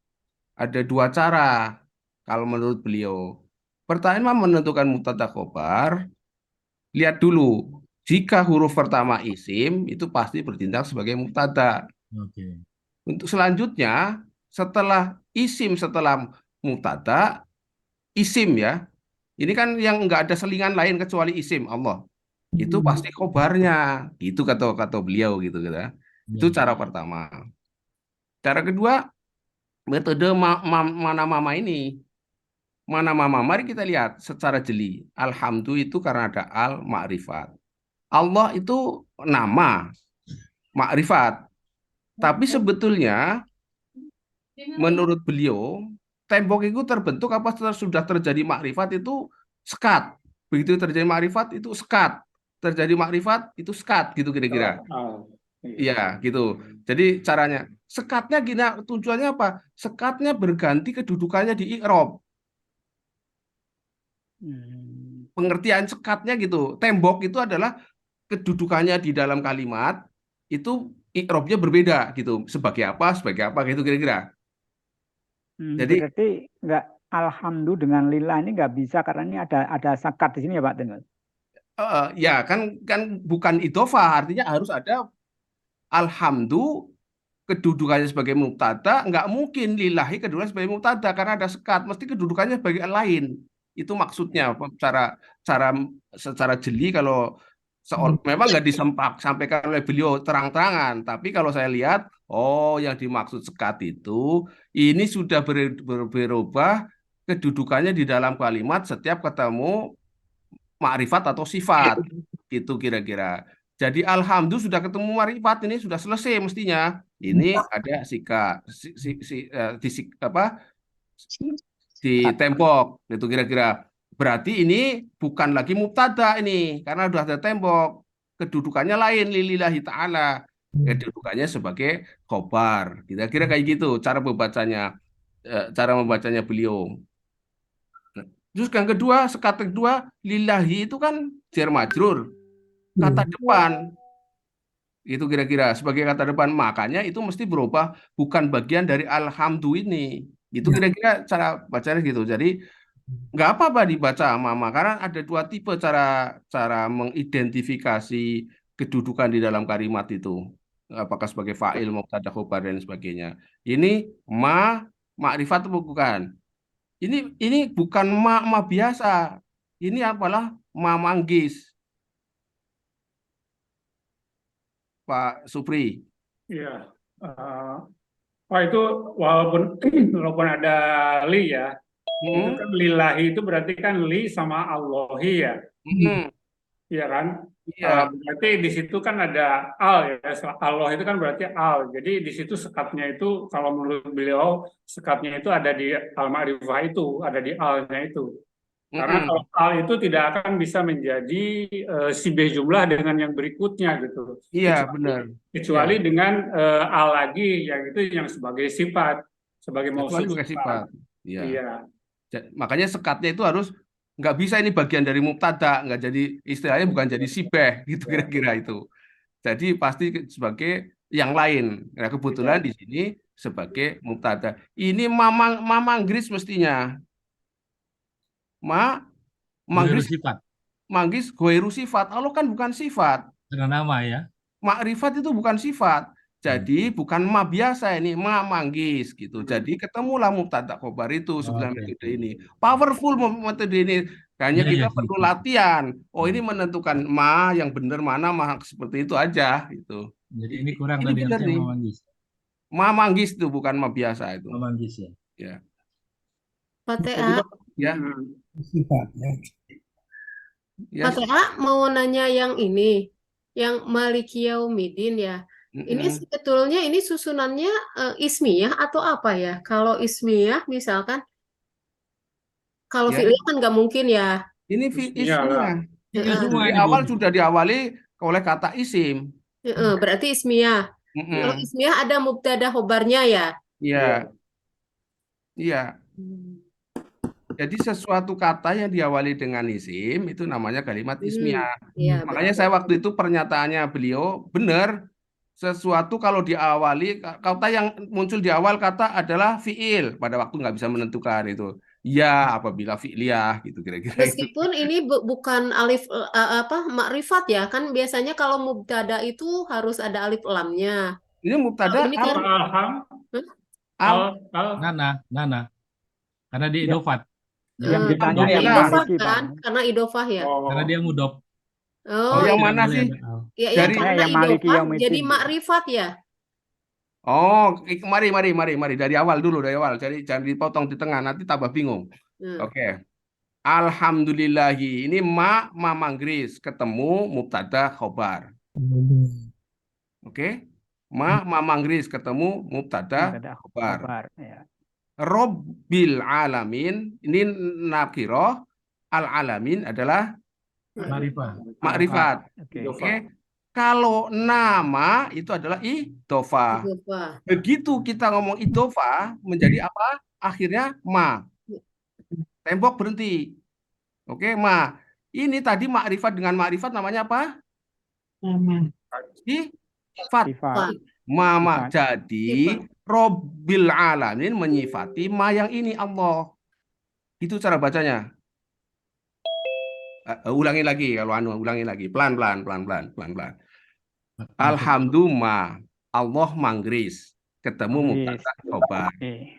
Ada 2 cara kalau menurut beliau. Pertanyaan menentukan mubtada khobar, lihat dulu. Jika huruf pertama isim, itu pasti bertindak sebagai mubtada. Oke. Untuk selanjutnya, setelah isim, setelah mubtada, isim ya. Ini kan yang nggak ada selingan lain kecuali isim Allah. Itu pasti khobarnya. Itu kata beliau gitu. Itu cara pertama. Cara kedua, metode mana mama ini. Mana mama, mari kita lihat secara jeli. Alhamdulillah itu karena ada al ma'rifat. Allah itu nama, makrifat. Tapi sebetulnya menurut beliau, tembok itu terbentuk apa sudah terjadi makrifat itu sekat. Begitu terjadi makrifat itu sekat. Terjadi makrifat itu sekat gitu kira-kira. Iya, gitu. Jadi caranya sekatnya gini, tujuannya apa? Sekatnya berganti kedudukannya di i'rab. Pengertian sekatnya gitu. Tembok itu adalah kedudukannya di dalam kalimat itu i'rabnya berbeda gitu. Sebagai apa gitu kira-kira. Jadi Berarti nggak alhamdulillah dengan lillah ini nggak bisa karena ini ada sekat di sini ya Pak Tengel. ya kan bukan idhofah, artinya harus ada alhamdulillah kedudukannya sebagai mubtada, nggak mungkin lillahi kedudukannya sebagai mubtada karena ada sekat, mesti kedudukannya sebagai lain. Itu maksudnya secara jeli kalau memang nggak disampaikan oleh beliau terang-terangan, tapi kalau saya lihat, oh yang dimaksud sekat itu ini sudah berubah kedudukannya di dalam kalimat setiap ketemu makrifat atau sifat, gitu kira-kira. Jadi alhamdulillah sudah ketemu makrifat ini sudah selesai mestinya. Ini ada di tembok, itu kira-kira. Berarti ini bukan lagi mubtada ini, karena sudah ada tembok. Kedudukannya lain, lillahi ta'ala. Kedudukannya sebagai khobar. Kira-kira kayak gitu cara membacanya beliau. Terus yang kedua, kata kedua, lillahi itu kan jar majrur. Kata depan, itu kira-kira sebagai kata depan. Makanya itu mesti berubah, bukan bagian dari alhamdulillah ini. Itu kira-kira cara bacanya gitu. Jadi nggak apa-apa dibaca mama, karena ada dua tipe cara mengidentifikasi kedudukan di dalam kalimat itu. Apakah sebagai fa'il, mubtada, khobar, dan sebagainya. Ini makrifat atau bukan? Ini bukan ma biasa. Ini apalah ma manggis. Pak Supri. Iya. Itu walaupun ada li ya, itu kan lillahi itu berarti kan li sama Allahi ya. Iya kan? Iya. Berarti di situ kan ada al ya. Allah itu kan berarti al. Jadi di situ sekatnya itu kalau menurut beliau sekatnya itu ada di al-ma'rifah itu, ada di alnya itu. Karena kalau al itu tidak akan bisa menjadi sibeh jumlah dengan yang berikutnya gitu. Iya, benar. Kecuali dengan al lagi yang itu yang sebagai sifat, sebagai mausuf sifat. Iya. Iya. Makanya sekatnya itu harus nggak bisa ini bagian dari mubtada, nggak jadi istilahnya bukan jadi sibeh gitu kira-kira itu. Jadi pasti sebagai yang lain. Nah, kebetulan di sini sebagai mubtada. Ini mamanggris mestinya. Manggis sifat. Manggis goiru sifat. Allah kan bukan sifat. Karena nama ya. Makrifat itu bukan sifat. Jadi bukan ma biasa ini, ma manggis gitu. Jadi ketemulah mubtada khobar itu sebenarnya metode ini. Powerful metode ini. Hanya kita perlu latihan. Oh, ini menentukan ma yang benar mana ma seperti itu aja gitu. Jadi ini kurang tadi artinya ma manggis. Ma manggis itu bukan ma biasa itu. Ma manggis ya. Ya. Pak TA. Ya. Pak TA mau nanya yang ini, yang Maliki Yaumidin ya. Ini sebetulnya ini susunannya ismiyah atau apa ya? Kalau ismiyah misalkan, kalau fi'liyah kan nggak mungkin ya. Ini ismiyah. Di awal sudah diawali oleh kata isim. Berarti ismiyah. Kalau ismiyah ada mubtada khobarnya ya? Iya. Iya. Jadi sesuatu kata yang diawali dengan isim itu namanya kalimat ismiyah. Makanya saya waktu itu pernyataannya beliau benar. Sesuatu kalau diawali, kata yang muncul di awal kata adalah fi'il. Pada waktu nggak bisa menentukan itu. Ya, apabila fi'liyah gitu kira-kira. Meskipun ini bukan alif makrifat ya, kan biasanya kalau mubtada itu harus ada alif lamnya. Ini mubtada ini kan Nana. Karena dia idofat. Yang ditanya yang Maliki kan? Karena idofah ya. Karena dia mudhof. Oh, yang mana sih? Ya, yang karena idofah jadi makrifat ya. Oh, mari dari awal dulu, dari awal. Jadi jangan dipotong di tengah, nanti tambah bingung. Oke. Alhamdulillahi. Ini ma manggris ketemu mubtada khobar. Oke. Ma manggris ketemu mubtada Ada khobar. kabar. Ya. Robbil alamin ini nakiroh, al alamin adalah Ma'rifah. makrifat. Oke. Oke. Kalau nama itu adalah idhofah. Idhofah. Begitu kita ngomong idhofah menjadi apa? Akhirnya ma. Tembok berhenti. Oke, ma. Ini tadi makrifat dengan makrifat namanya apa? Sifat. Sifat. Mama. Sifat. Jadi Robbil alamin menyifati ma yang ini Allah. Itu cara bacanya. Ulangi lagi kalau ulangi lagi. Pelan-pelan. Alhamdulillah. Allah manggris. Ketemu mubtada khobar. Oke.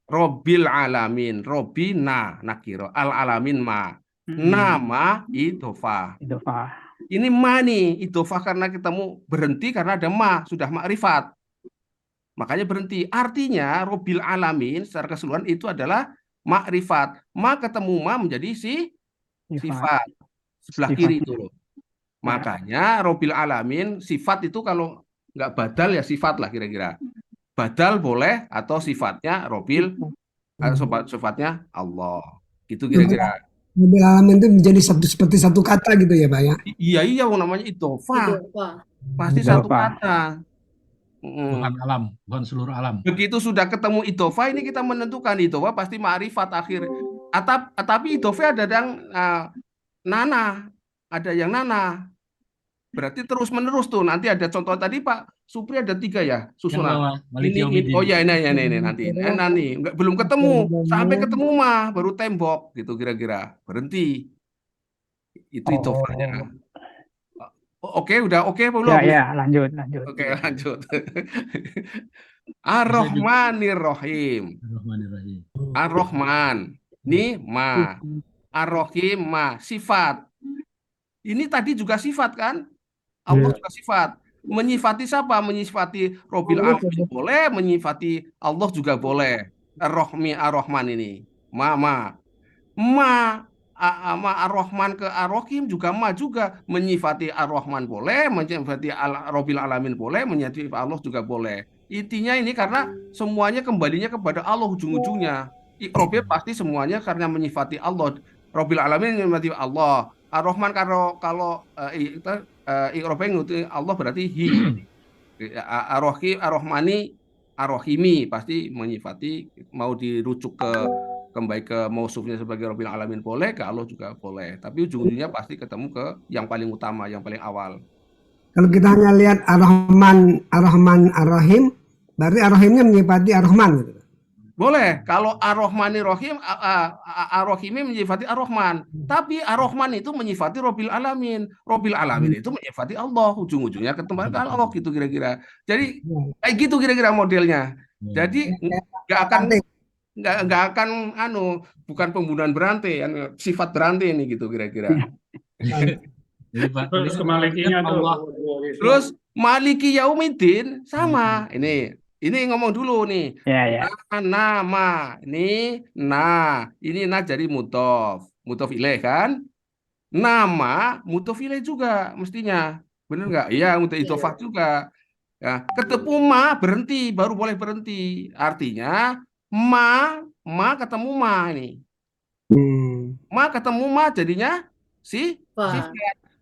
Robbil alamin. Robbi nakiro. Al alamin ma. Nama idhofah. Idhofah. Ini ma nih, idhofah karena ketemu berhenti karena ada ma, sudah makrifat. Makanya berhenti. Artinya Robbil alamin secara keseluruhan itu adalah makrifat. Ma ketemu ma menjadi sifat. Sebelah Sifat. kiri itu loh. Makanya Robbil alamin sifat itu kalau nggak badal ya sifat lah kira-kira. Badal boleh atau sifatnya Robbil sifatnya Allah. Gitu kira-kira. Robbil alamin itu menjadi seperti satu kata gitu ya, Pak ya. Iya namanya idhofah. Idhofah. Pasti Idhofah. satu kata. Bukan alam, bukan seluruh alam. Begitu sudah ketemu idhofah ini kita menentukan idhofah pasti ma'rifat akhir. Tapi idhofah ada yang nana, ada yang nana. Berarti terus menerus tuh. Nanti ada contoh tadi Pak Supri ada 3 ya susunan. Ini oh ya ini nanti. Belum ketemu sampai ketemu mah baru tembok gitu kira-kira berhenti. Itu idhofahnya. Oke, udah oke belum? Ya, lanjut. Oke, lanjut. Ar-Rahmanir-Rahim. Ar-Rahmanir-Rahim. Ar-Rahman. Ini ma. Ar-Rahim ma. Sifat. Ini tadi juga sifat kan? Allah juga sifat. Menyifati siapa? Menyifati Robbil alamin boleh, menyifati Allah juga boleh. Ar-Rahman ini. Ma. Ar-Rahman ke Ar-Rahim juga ma juga. Menyifati Ar-Rahman boleh, menyifati Robbil alamin boleh, menyifati Allah juga boleh. Intinya ini karena semuanya kembalinya kepada Allah ujung-ujungnya. Robbil pasti semuanya karena menyifati Allah. Robbil alamin menyifati Allah. Ar-Rahman kalau Allah berarti hi. Ar-Rahmani Ar-Rahimi pasti menyifati, mau dirujuk kembali ke mausufnya sebagai Robbil alamin boleh, ke Allah juga boleh. Tapi ujung-ujungnya pasti ketemu ke yang paling utama, yang paling awal. Kalau kita hanya lihat Ar-Rahman, Ar-Rahim, berarti Ar-Rahimnya menyifati Ar-Rahman gitu. Boleh, kalau Ar-Rahmanir-Rahim, Ar-Rahimi menyifati Ar-Rahman. Tapi Ar-Rahman itu menyifati Robbil alamin. Robbil alamin itu menyifati Allah. Ujung-ujungnya ketemu ke Allah gitu kira-kira. Jadi kayak gitu kira-kira modelnya. Jadi nggak akan bukan pembunuhan berantai, sifat berantai ini gitu kira-kira. Terus kemalikinya Allah. Terus Maliki Yaumiddin sama. Ini ngomong dulu nih. Ya. Nama ini nah jadi mudhof ilaih kan? Nama mudhof ilaih juga mestinya. Bener nggak? Iya, mudhof idhofah juga. Ya, ketemu ma berhenti, baru boleh berhenti. Artinya ma ketemu ma ini. Ma ketemu ma jadinya sifat.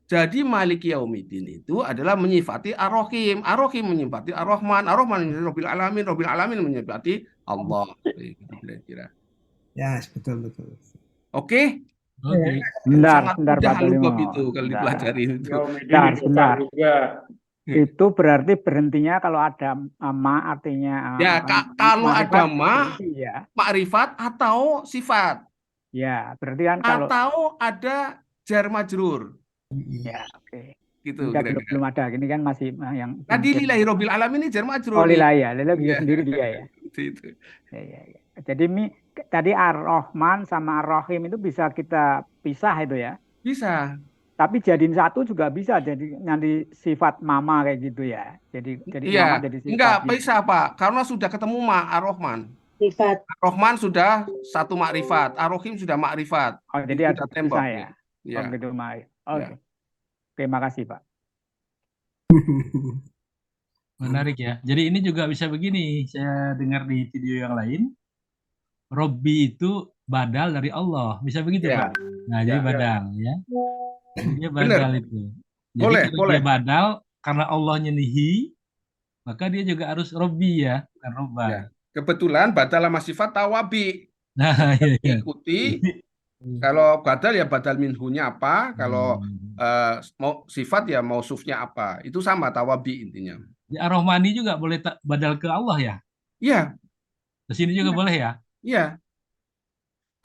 Jadi Maliki Yaumiddin itu adalah menyifati Ar-Rahim. Ar-Rahim menyifati Ar-Rahman. Ar-Rahman menyifati Robbil alamin. Robbil alamin menyifati Allah. Kira-kira. Ya, betul. Oke. Bentar, Pak Limo. Itu kalau dipelajari itu. Bentar. Itu berarti berhentinya kalau ada ma artinya ya, kalau ada ma ya. makrifat atau sifat. Ya, berarti kan kalau atau ada jar majrur. Ya, oke. Gitu belum ada. Ini kan masih yang tadi lillahi robbil alamin ini jar majrur. Oh, lillahi ya. Lillahi bisa sendiri dia ya. Itu. Ya. Jadi tadi Ar-Rahman sama Ar-Rahim itu bisa kita pisah itu ya. Bisa. Tapi jadiin satu juga bisa, jadi nanti sifat mama kayak gitu ya. Jadi iya. mama jadi sifat. Enggak, bisa Pak. Karena sudah ketemu ma Ar-Rahman. Sifat. Ar-Rahman sudah satu makrifat, Ar-Rahim sudah makrifat. Oh, jadi Sudah harus tembok. bisa ya. Ya. Oh, gitu, Mai. Ya. Oke. Terima kasih, Pak. Menarik ya. Jadi ini juga bisa begini. Saya dengar di video yang lain. Robbi itu badal dari Allah. Bisa begitu, Ya. Pak? Nah, jadi Ya. badal ya. Jadi dia Benar. badal itu. Jadi Boleh, kalau boleh. dia badal karena Allahnya nihi, maka dia juga harus Robbi ya, bukan Robba. Ya. Kebetulan badal sama sifat tawabi. Nah, iya, iya. Ikuti. Kalau badal ya badal minhunya apa, kalau mau sifat ya mausufnya apa. Itu sama tawabi intinya. Di Ar-Rahmani juga boleh badal ke Allah ya? Iya, Ke sini juga boleh ya? iya.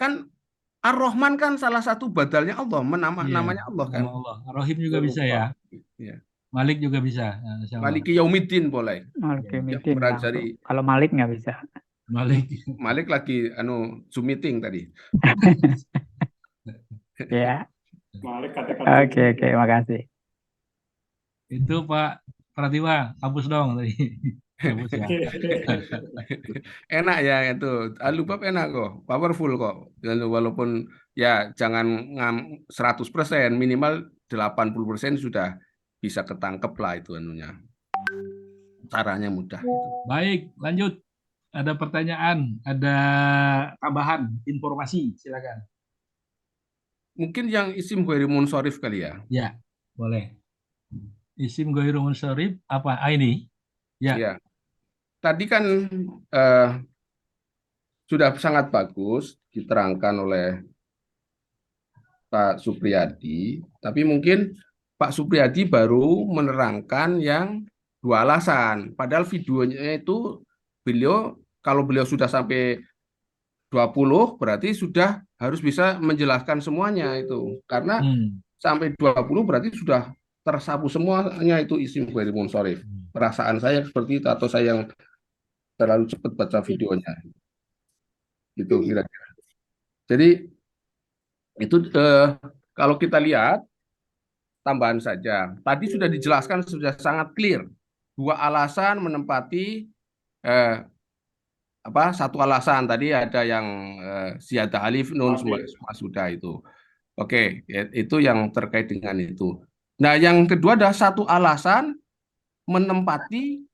Kan Ar-Rahman kan salah satu badalnya Allah, Iya, namanya Allah kan. nama Allah. Ar-Rahim juga bisa ya? Iya. Malik juga bisa. Nah, insya Allah. Maliki Yaumiddin boleh. Oke, Ya, meeting Merajari. langsung. Kalau Malik nggak bisa. Malik. Malik lagi Zoom meeting tadi. Ya. Malik katakan Oke, makasih. Itu Pak Pratiwa, hapus dong tadi. Hapus ya. Enak ya itu. Alubab enak kok, powerful kok. Dan walaupun ya jangan 100%, minimal 80% sudah bisa ketangkep lah itu anunya. Caranya mudah. Gitu. Baik, lanjut. Ada pertanyaan, ada tambahan informasi, silakan. Mungkin yang isim ghairi munsharif kali ya. Ya, boleh. Isim ghairi munsharif apa? Ini? Ya. Ya. Tadi kan sudah sangat bagus diterangkan oleh Pak Supriyadi, tapi mungkin Pak Supriyadi baru menerangkan yang 2 alasan. Padahal videonya itu kalau beliau sudah sampai 20 berarti sudah harus bisa menjelaskan semuanya itu. Karena sampai 20 berarti sudah tersapu semuanya itu isim ghairi munsharif. Perasaan saya seperti itu, atau saya yang terlalu cepat baca videonya. Gitu kira-kira. Jadi itu kalau kita lihat tambahan saja. Tadi sudah dijelaskan sudah sangat clear. 2 alasan menempati satu alasan. Tadi ada yang ziyadah alif nun semua sudah itu. Oke, itu yang terkait dengan itu. Nah, yang kedua ada satu alasan menempati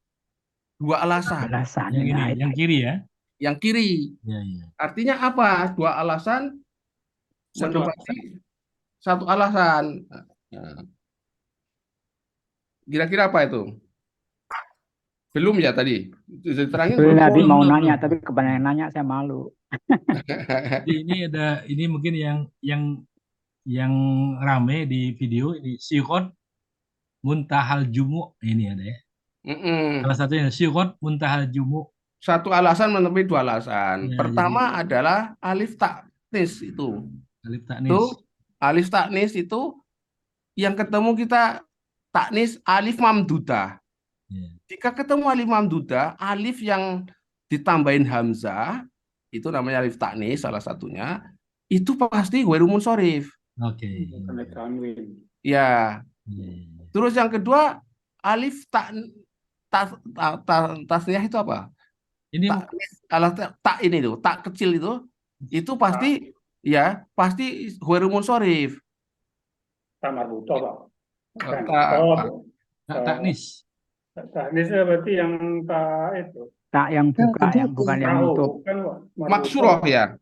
2 alasan. Yang ini, yang kiri ya? Yang kiri. Ya, ya. Artinya apa? 2 alasan menempati satu alasan. Kira-kira apa itu? Belum ya tadi? Diterangin belum. Tadi mau nanya, tapi kebanyakan nanya saya malu. Jadi ini mungkin yang rame di video ini sighot muntahal jumu ini ada ya. Salah satunya sighot muntahal jumu. Satu alasan menemui 2 alasan. Ya, Pertama adalah alif taknis itu. Alif taknis. Alif taknis itu yang ketemu kita taknis alif mamdudah. Ya. Jika ketemu alif mamdudah, alif yang ditambahin hamzah itu namanya alif taknis salah satunya. Itu pasti ghairu munsharif. Oke. Ya. Terus yang kedua alif tasniyah itu apa? Ini tak ini tuh, tak kecil itu pasti ya pasti ghairu munsharif. Tak marbutoh, Pak. Taknis. Taknisnya berarti yang tak itu. Tak yang buka, yang bukan yang nutup. Maksuroh ya.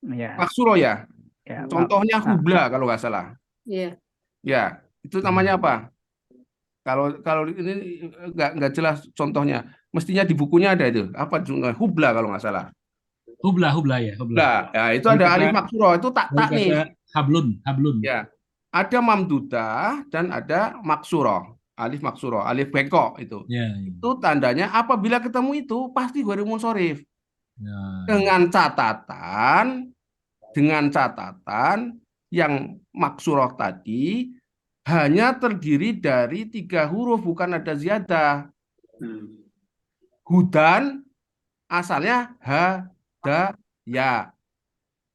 Ya. Maksuroh ya. Ya, Contohnya hubla kalau nggak salah. Iya. Ya, itu namanya apa? Kalau ini nggak jelas contohnya. Mestinya di bukunya ada itu. Apa contohnya? Hubla kalau nggak salah. Hubla ya. Hubla. Ya, itu ada alif maksuroh, itu tak nih. Hablun. Ya. Ada mamdudah dan ada maksuroh. Alif maksuroh, alif bengkok itu. Ya. Itu tandanya apabila ketemu itu pasti ghairu munsharif. Ya. Dengan catatan yang maksuroh tadi hanya terdiri dari 3 huruf, bukan ada ziyadah. Hudan asalnya ha, da, ya.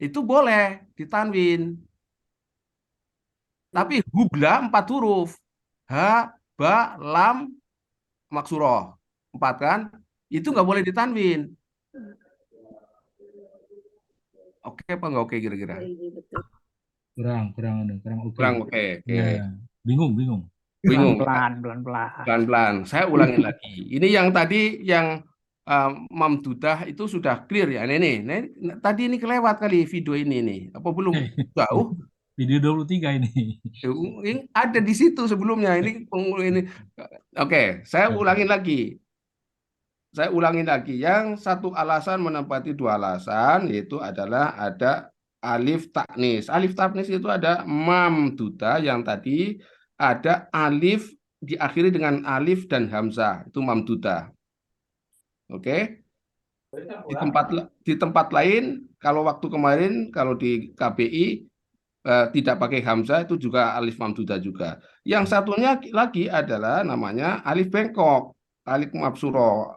Itu boleh ditanwin. Tapi hubla 4 huruf. Ha, ba, lam, maksuroh. 4 kan? Itu nggak boleh ditanwin. Oke apa nggak oke kira-kira? Iya, betul. kurang oke. Kurang oke. Oke. Ya, bingung. Bingung. Pelan-pelan, pelan-pelan. Pelan-pelan. Saya ulangin lagi. Ini yang tadi yang mamdudah itu sudah clear ya. Ini tadi ini kelewat kali video ini nih. Apa belum? Jauh. Video 23 ini. Ini ada di situ sebelumnya. Ini. Oke, saya ulangin lagi. Yang satu alasan menempati dua alasan yaitu adalah ada alif taknis. Alif taknis itu ada mamdudah yang tadi ada alif diakhiri dengan alif dan hamzah. Itu mamdudah. Oke. Di tempat lain kalau waktu kemarin kalau di KBI tidak pakai hamzah itu juga alif mamdudah juga. Yang satunya lagi adalah namanya alif bengkok, alif mabsuro.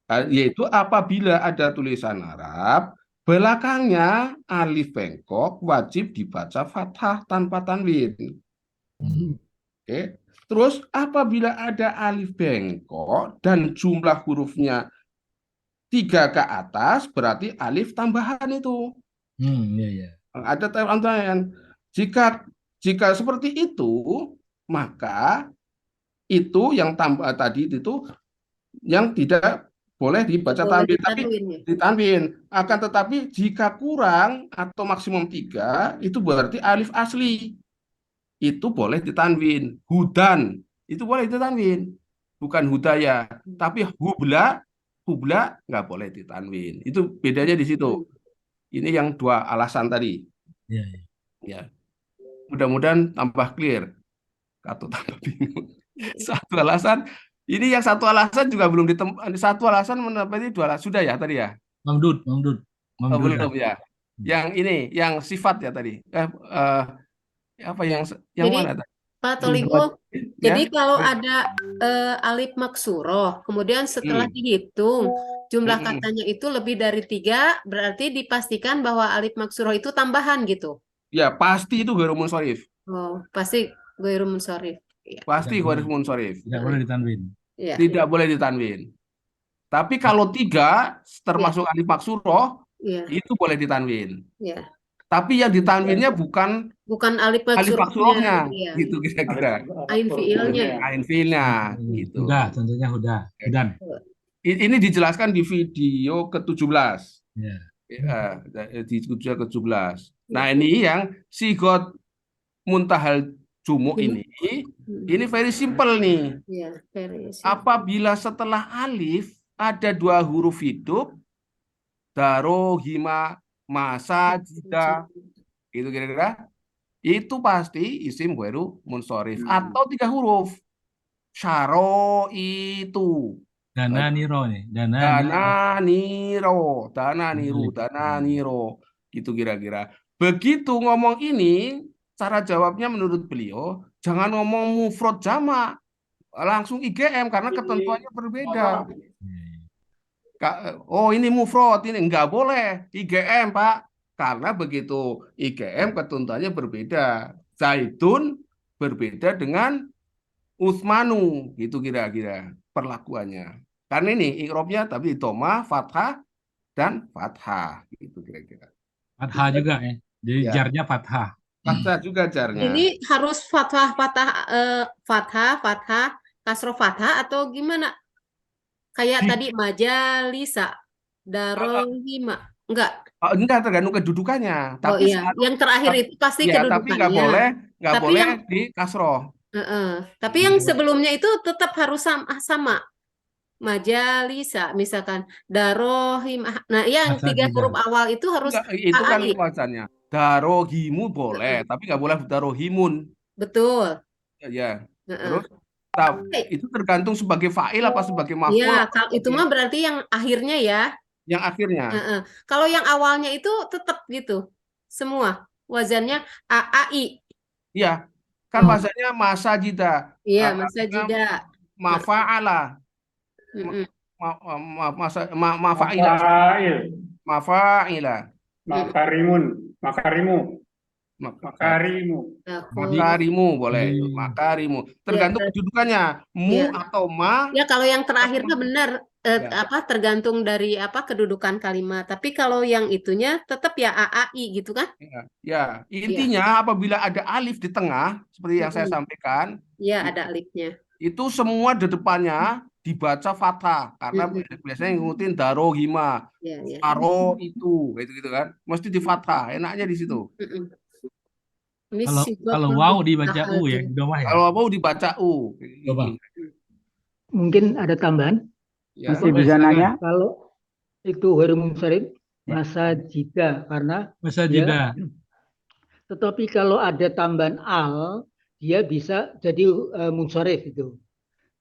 Yaitu apabila ada tulisan Arab, belakangnya alif bengkok wajib dibaca fathah tanpa tanwin. Oke. Terus apabila ada alif bengkok dan jumlah hurufnya 3 ke atas, berarti alif tambahan itu. Iya. Ada tambahan. Jika seperti itu, maka itu yang tambah tadi itu yang tidak boleh dibaca tanwin, tapi ditanwin. Akan tetapi jika kurang atau maksimum 3, itu berarti alif asli. Itu boleh ditanwin. Hudan, itu boleh ditanwin. Bukan hudaya, tapi hubla nggak boleh ditanwin. Itu bedanya di situ. Ini yang dua alasan tadi. Iya. Ya. Mudah-mudahan tambah clear. Atau tambah bingung. Satu alasan. Ini yang satu alasan juga belum satu alasan menempati dua alasan. Sudah ya tadi ya? Mamdud. Belum ya. Yang ini, yang sifat ya tadi. Apa yang Jadi, mana tadi? Pak Toliko, Ya. jadi kalau ada alif maksuroh, kemudian setelah dihitung jumlah katanya itu lebih dari 3, berarti dipastikan bahwa alif maksuroh itu tambahan gitu. Ya, pasti itu ghairu munsharif. Oh, pasti ghairu munsharif. Ya. Pasti ghairu munsharif. Tidak boleh ditanwin. Ya. Tidak boleh ditanwin. Tapi kalau 3 termasuk alif maksuroh, itu boleh ditanwin. Ya. Tapi yang ditanwinnya bukan alif maksurohnya, ya. gitu kira-kira. Ain fiilnya. Ain fiilnya, gitu. Hudan, tentunya hudan. Ini dijelaskan di video ke-17. Ya. Di video ke-17. Nah, ini yang sigot muntahal jumu ini very simple nih. Ya, very simple. Apabila setelah alif ada 2 huruf hidup, daro, hima, masa, jida, itu kira-kira, itu pasti isim ghairu munsharif. Atau 3 huruf, syaro itu. Dana niro nih. Dana niro. Gitu kira-kira. Begitu ngomong ini, cara jawabnya menurut beliau, jangan ngomong mufrad jamak, langsung IGM karena ketentuannya berbeda. Oh, ini mufrad, ini nggak boleh IGM, Pak. Karena begitu IGM ketentuannya berbeda. Zaidun berbeda dengan Utsmanu, gitu kira-kira perlakuannya. Karena ini i'rabnya tapi dhamma, fathah dan fathah, gitu kira-kira. Fathah juga ya. Jadi jarnya fathah. Fathah juga jarnya. Ini harus fathah, kasroh fathah atau gimana? Kayak tadi majalisa, darohima. Enggak, tergantung kedudukannya. Oh Tapi iya, yang terakhir itu pasti tapi nggak boleh di kasroh. Tapi yang sebelumnya itu tetap harus sama. Majalisa, misalkan darohim. Nah, yang 3 huruf awal itu harus itu kan wacanya. Darohimu boleh, tapi nggak boleh darohimun. Betul. Ya. Terus itu tergantung sebagai fa'il apa sebagai maf'ul. Iya, itu mah berarti yang akhirnya ya. Yang akhirnya. Kalau yang awalnya itu tetap gitu. Semua wazannya AAI. Iya. Kan wazannya masajida. Iya, masajida. Mafa'ala. Mafa'ila. Makarimu. Makarimu. Makarimu boleh. Makarimu. Tergantung Ya, kedudukannya. Mu ya. atau ma. Ya, kalau yang terakhirnya benar, Ya. tergantung dari kedudukan kalimat. Tapi kalau yang itunya tetap ya AAI gitu kan? Ya, intinya apabila ada alif di tengah, seperti yang saya Mm-mm. sampaikan, Ya, ada alifnya. itu semua di depannya dibaca fathah karena biasanya ngikutin darohima, Ya, ya. aro itu, gitu kan, mesti di fathah. Enaknya di situ. Mm-mm. Ini Kalau wow dibaca u ya, domah ya. Kalau mau dibaca u. Coba. Mungkin ada tambahan? Ya. Masih bisa nanya? Kalau itu ghairul munsharif masa jida karena Masa dia, jeda. tetapi kalau ada tambahan al dia bisa jadi munsharif itu.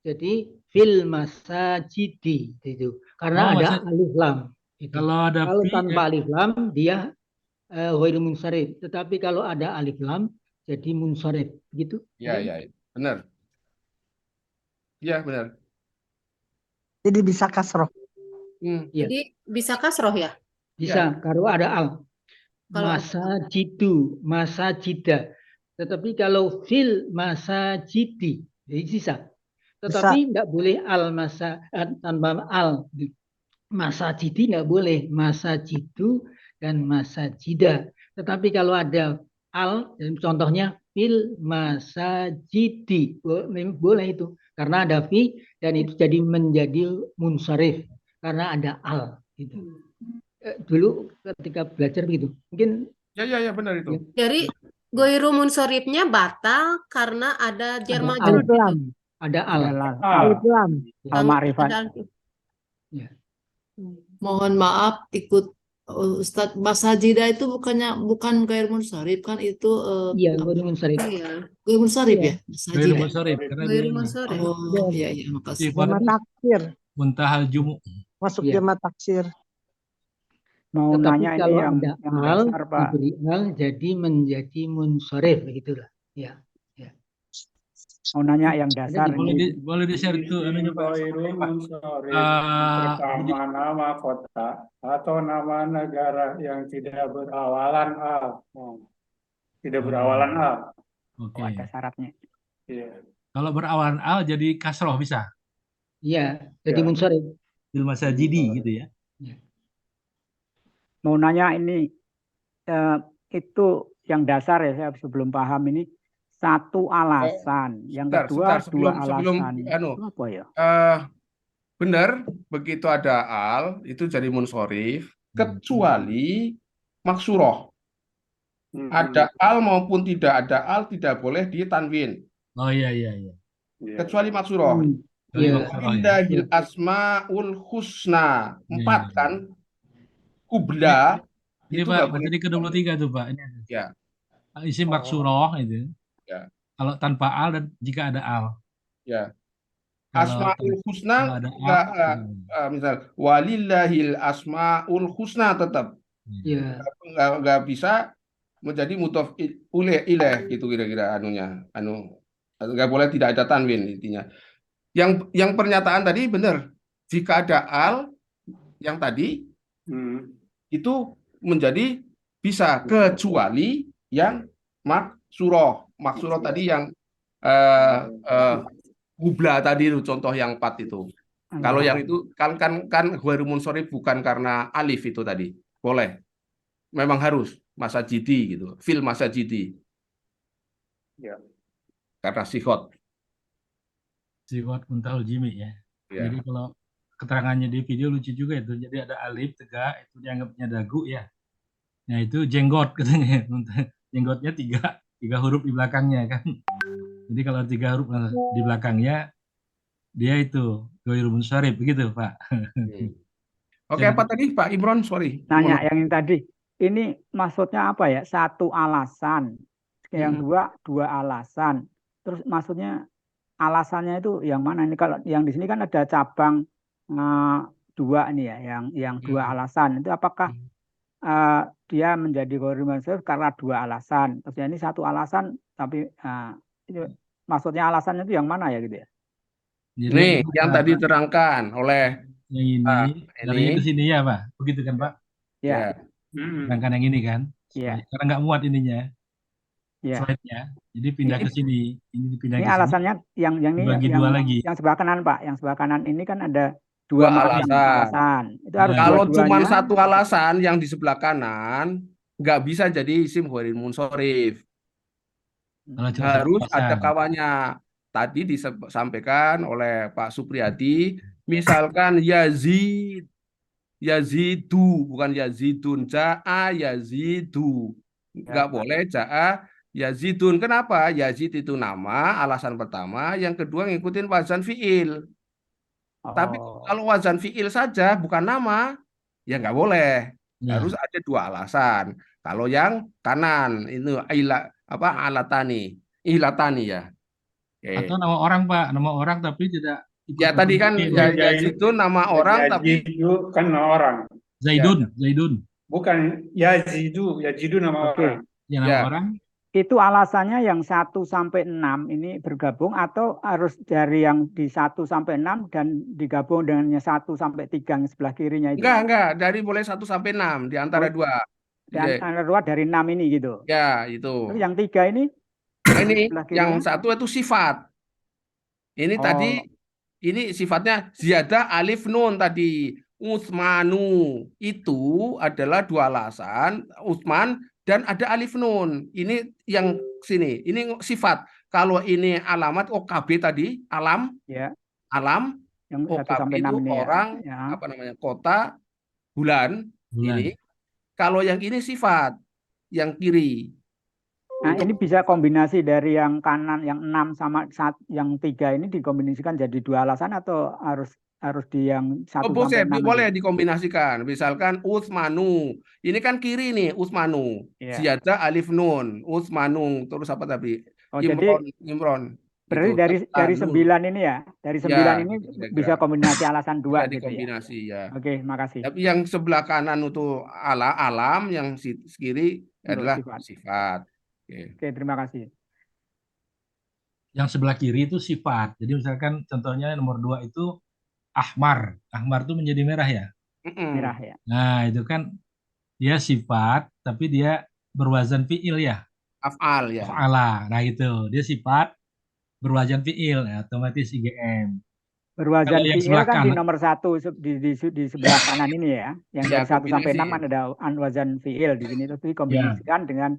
Jadi fil masajidi itu karena ada alif lam. Itu. Kalau ada Kalau fi, tanpa alif lam dia ghairul munsharif. Tetapi kalau ada alif lam jadi munsharif gitu. Ya, benar. Ya, benar. Jadi bisa kasroh. Ya. Jadi bisa kasroh ya? Bisa kalau ada al. Kalau Masa jidu, masa jida. Tetapi kalau fil masa jidi, bisa. Tetapi tidak boleh al masa tanpa al. Masa jidi tidak boleh, masa jidu dan masa jida. Tetapi kalau ada al, contohnya fil masa jidi, boleh itu. Karena ada fi dan itu jadi menjadi munsharif karena ada al. Gitu. Dulu ketika belajar begitu, mungkin ya benar itu. Jadi ghairu munsharifnya batal karena ada jar majrur. Ada al. Alif lam. Al-ma'rifat. Ya. Mohon maaf ikut Ustadz Masajida itu bukan ghair munsharif kan itu Iya, ghairu munsharif. Iya. Ghair munsharif ya? Ghairu Masajida. munsharif karena Ghair dia ini. munsharif. Oh, iya makasih. Jama taksir. Muntahal jumu. Masuk Iya. jama taksir. Mau Tetapi nanya ini kalau yang ada al, dasar, Pak. diberi al jadi menjadi munsharif begitulah. Ya. Mau nanya yang dasar ini. Boleh di-share itu anunya Pak. Ghairul munsharif. Pertama nama kota atau nama negara yang tidak berawalan al. Tidak berawalan al. Oke. Oh, ada syaratnya. Iya. Kalau berawalan al jadi kasroh bisa. Iya, jadi munsharif. Fil masajidi gitu ya. Mau nanya ini itu yang dasar ya, saya sebelum paham ini satu alasan, yang kedua dua alasan. Apa ya? Benar, begitu ada al itu jadi munsharif kecuali maksuroh. Ada al maupun tidak ada al tidak boleh ditanwin. Oh iya. Kecuali maksuroh. Walillahil asmaul husna. 4 kan? Kubla. Ini itu Pak, jadi ke-23 tuh Pak. Ini. Ya. Isi maksuroh itu. Ya. Kalau tanpa al dan jika ada al. Ya. Asmaul husna misal walillahil asmaul husna tetap. Ya. Nggak bisa menjadi mudhof ilaih gitu kira-kira anunya. Nggak boleh tidak ada tanwin intinya. Yang pernyataan tadi benar. Jika ada al yang tadi itu menjadi bisa kecuali yang maksuroh. Maksuroh tadi yang hubla tadi itu contoh yang 4 itu. Kalau yang itu kan ghairu munsharif bukan karena alif itu tadi. Boleh. Memang harus masajidi gitu. Fil masajidi. Ya. Karena sifat. Sifat muntahul jimi ya. Jadi kalau keterangannya di video lucu juga itu. Jadi ada alif tegak itu dianggapnya dagu ya. Nah itu jenggot katanya. Jenggotnya tiga huruf di belakangnya kan. Jadi kalau 3 huruf di belakangnya dia itu ghairu munsharif begitu Pak. Oke, apa tadi Pak Imron? Sorry. Nanya yang tadi. Ini maksudnya apa ya? Satu alasan. Yang dua alasan. Terus maksudnya alasannya itu yang mana? Ini kalau yang di sini kan ada cabang 2 nih ya, yang 2 alasan. Itu apakah dia menjadi ghairu munsharif karena 2 alasan? Terus ini 1 alasan tapi itu maksudnya alasannya itu yang mana ya gitu ya? Nih, yang tadi terangkan oleh yang ini ke sini ya Pak, begitu kan Pak? Ya. Terangkan yang ini kan? Iya. Karena nggak muat ininya. Ya. slide-nya. Jadi pindah ke sini. Ini dipindah Ini ke sini. alasannya yang ini Dibagi dua lagi. yang sebelah kanan Pak, yang sebelah kanan ini kan ada Dua dua macam alasan. alasan. Itu harus Kalau cuma dua-duanya. satu alasan yang di sebelah kanan, nggak bisa jadi isim ghairil munsharif. Kalau cuma satu Harus ada alasan. kawannya. Tadi disampaikan oleh Pak Supriyadi, misalkan Yazid, Yazidu, bukan Yazidun, Ja'a Yazidu. Nggak boleh Ja'a Yazidun. Kenapa? Yazid itu nama, alasan pertama. Yang kedua ngikutin wazan fi'il. Tapi kalau wazan fi'il saja, bukan nama, ya nggak boleh. Ya. Harus ada dua alasan. Kalau yang kanan, itu alatani, ilatani ya. Oke. Atau nama orang Pak, nama orang tapi tidak ikut Ya tadi kan fi'il. Yazidun nama orang tapi Yazidu kan nama orang. Zaidun, Zaidun. Bukan Yazidu nama Oke. orang. Ya nama Ya. orang. Itu alasannya yang 1 sampai 6 ini bergabung atau harus dari yang di 1 sampai 6 dan digabung dengan yang 1 sampai 3 yang sebelah kirinya itu? enggak, dari mulai 1 sampai 6 di antara dua. Dan antara dua dari 6 ini gitu. Ya, itu. Terus yang 3 ini? Nah, ini sebelah yang kirinya? 1 itu sifat. Ini tadi ini sifatnya ziyadah alif nun tadi. Utsmanu itu adalah dua alasan, Utsman dan ada alif nun. Ini yang sini. Ini sifat. Kalau ini alamat OKB tadi, alam. Ya. Alam. Yang 1 OKB sampai itu 6 ini orang, ya. apa namanya? Kota, bulan. Ini. Kalau yang ini sifat, yang kiri. Nah, ini bisa kombinasi dari yang kanan yang 6 sama yang 3 ini dikombinasikan jadi dua alasan atau harus di yang 1 sampai 6 boleh itu? dikombinasikan. Misalkan Utsmanu. Ini kan kiri nih Utsmanu. Ya. Ziyadah alif nun, Utsmanu, terus apa tadi? Imron. Berarti Gitu. dari 9 ini ya. Dari 9 ini bisa kombinasi alasan 2 bisa gitu dikombinasi ya. Oke, makasih. Tapi yang sebelah kanan itu alam, yang kiri adalah sifat. Oke, terima kasih. Yang sebelah kiri itu sifat. Jadi misalkan contohnya nomor 2 itu ahmar. Ahmar itu menjadi merah ya. Merah ya. Nah, itu kan dia sifat, tapi dia berwazan fi'il ya. Af'al ya. Af'ala. Nah, itu. Dia sifat berwazan fi'il, ya, otomatis IGM. Berwazan Kalau yang fi'il sebelah kan di kanan- nomor 1 di sebelah kanan ini ya. Yang Ya, dari 1 sampai kombinasi. 6 ada wazan fi'il di sini, tapi kombinasikan dengan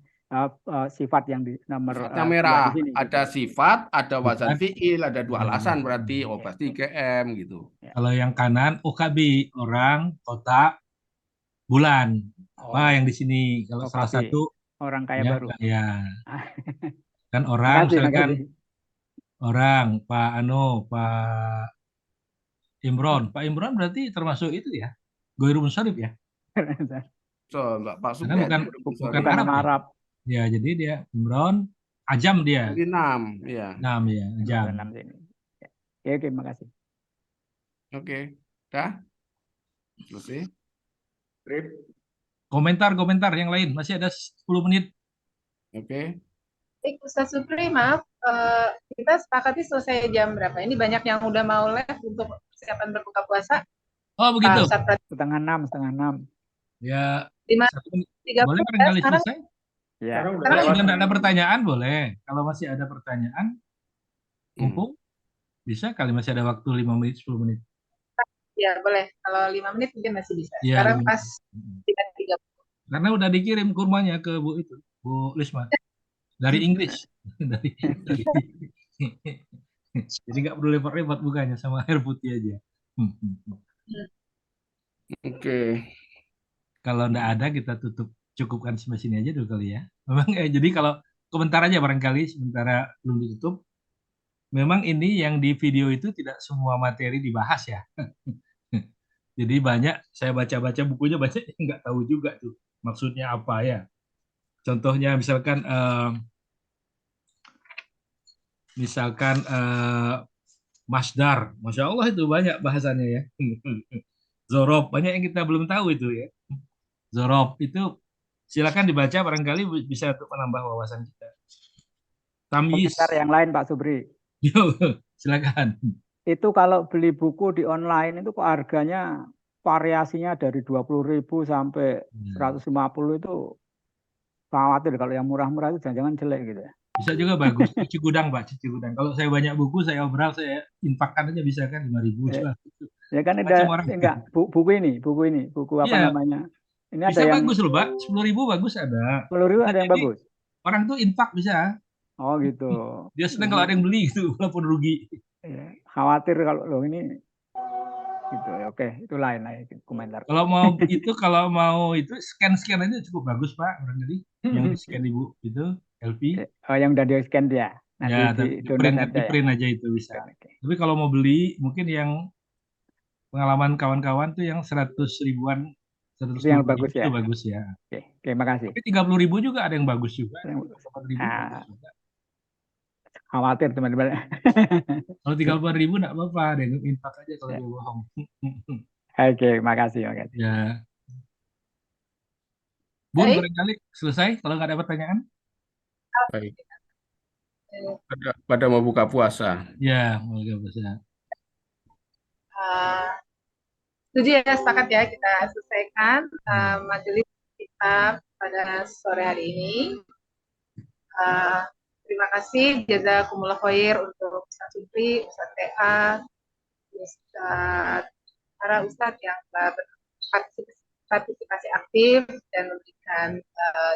sifat yang di nomor Sifatnya 2 merah. di sini. Ada sifat, ada wazan Sifat. fi'il, ada dua alasan berarti pasti IGM gitu. Kalau yang kanan OKB, orang, kota, bulan. Apa yang di sini? Kalau salah OKB, satu orang kaya ya, baru. ya. Kan orang Makasih, misalkan makasih. orang Pak Imron. Pak Imron berarti termasuk itu ya. Ghairil munsharif ya. So, Pak Karena bukan Bukan Arab. Ya, jadi dia Imron ajam dia. Jadi 6, ya. 6 ya, ajam. Oke, makasih. Oke. Dah? Selesai. Komentar yang lain masih ada 10 menit. Oke. Ustaz Supri, maaf, kita sepakati selesai jam berapa? Ini banyak yang udah mau live untuk persiapan berbuka puasa. Oh, begitu. Setengah 6. Ya, 5:30 boleh barangkali sekarang. selesai. Ya. Kalau udah tidak ada pertanyaan boleh. Kalau masih ada pertanyaan, mumpung bisa kali masih ada waktu 5 menit, 10 menit. Ya, boleh. Kalau 5 menit mungkin masih bisa. Ya, Sekarang 5 pas 3:30. Karena udah dikirim kurmanya ke Bu Lisma. Dari Inggris. dari. Jadi nggak perlu repot-repot bukanya, sama air putih aja. Oke. Kalau nggak ada kita cukupkan sampai sini aja dulu kali ya. Memang jadi kalau komentar aja barangkali sementara belum ditutup. Memang ini yang di video itu tidak semua materi dibahas ya. Jadi banyak saya baca-baca bukunya, banyak yang nggak tahu juga tuh maksudnya apa ya. Contohnya misalkan masdar, Masya Allah itu banyak bahasannya ya. Zorob, banyak yang kita belum tahu itu ya. Zorob itu silakan dibaca, barangkali bisa untuk menambah wawasan kita. Tamyiz. Komentar yang lain Pak Subri. Silakan. Itu kalau beli buku di online itu kok harganya variasinya dari 20.000 sampai 150 itu khawatir kalau yang murah-murah itu jangan-jangan jelek gitu ya. Bisa juga bagus. Cuci gudang, Pak, cuci gudang. Kalau saya banyak buku, saya obral, saya infakkan aja bisa kan 5.000 Ya, lah. ya kan ada Macam orang. enggak buku apa Iya, namanya? Ini ada bisa yang bagus loh, Pak. 10.000 bagus ada. 10.000 ada yang Jadi bagus. orang tuh infak bisa. Oh gitu. Dia senang kalau ada yang beli gitu, walaupun rugi. Ya, khawatir kalau lo ini gitu ya. Oke, itu lain lah itu komentar. Kalau mau itu scan aja cukup bagus, Pak. Barangkali yang di scan Ibu itu LP. Oh, yang udah di scan dia. Nanti Ya, di download aja di ya. print aja itu bisa. Oke. Tapi kalau mau beli mungkin yang pengalaman kawan-kawan tuh yang 100 ribuan, 100 Itu yang ribu bagus itu ya. bagus ya. Oke, terima kasih. Tapi 30.000 juga ada yang bagus juga. Yang- 30.000 Ah, bagus juga. khawatir teman-teman. Kalau 30.000 enggak apa-apa, ada yang infak aja kalau Ya. dia bohong. Oke, makasih. Ya. Bun, Baik. barangkali selesai kalau nggak ada pertanyaan? Baik. Pada mau buka puasa. Ya, mulai bisa. Setuju ya, sepakat ya, kita selesaikan majelis kita pada sore hari ini. Terima kasih, jazakumullah khair untuk Ustaz Supri, Ustaz TA, para Ustadz yang telah berpartisipasi aktif dan memberikan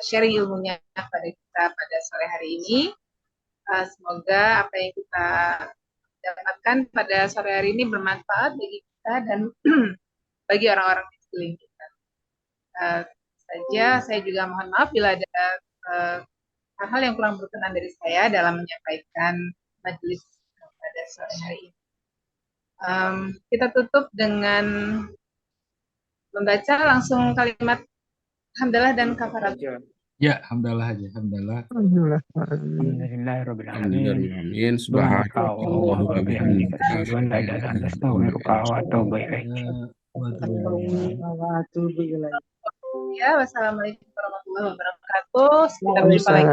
sharing ilmunya pada kita pada sore hari ini. Semoga apa yang kita dapatkan pada sore hari ini bermanfaat bagi kita dan bagi orang-orang di sekeliling kita. Saya juga mohon maaf bila ada hal-hal yang kurang berkenan dari saya dalam menyampaikan majelis pada sore hari ini. Kita tutup dengan membaca langsung kalimat hamdalah dan kafarat. Ya, hamdalah aja, hamdalah. Alhamdulillahirabbil alamin. Amin. Subhanallah wa bihamdihi asyhadu an la ilaha illa anta astaghfiruka wa atubu ilaik. Ya, wassalamualaikum warahmatullahi wabarakatuh. Kita berjumpa lagi.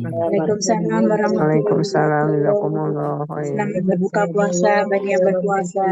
Waalaikumsalam warahmatullahi wabarakatuh. Selamat berbuka puasa bagi yang berpuasa.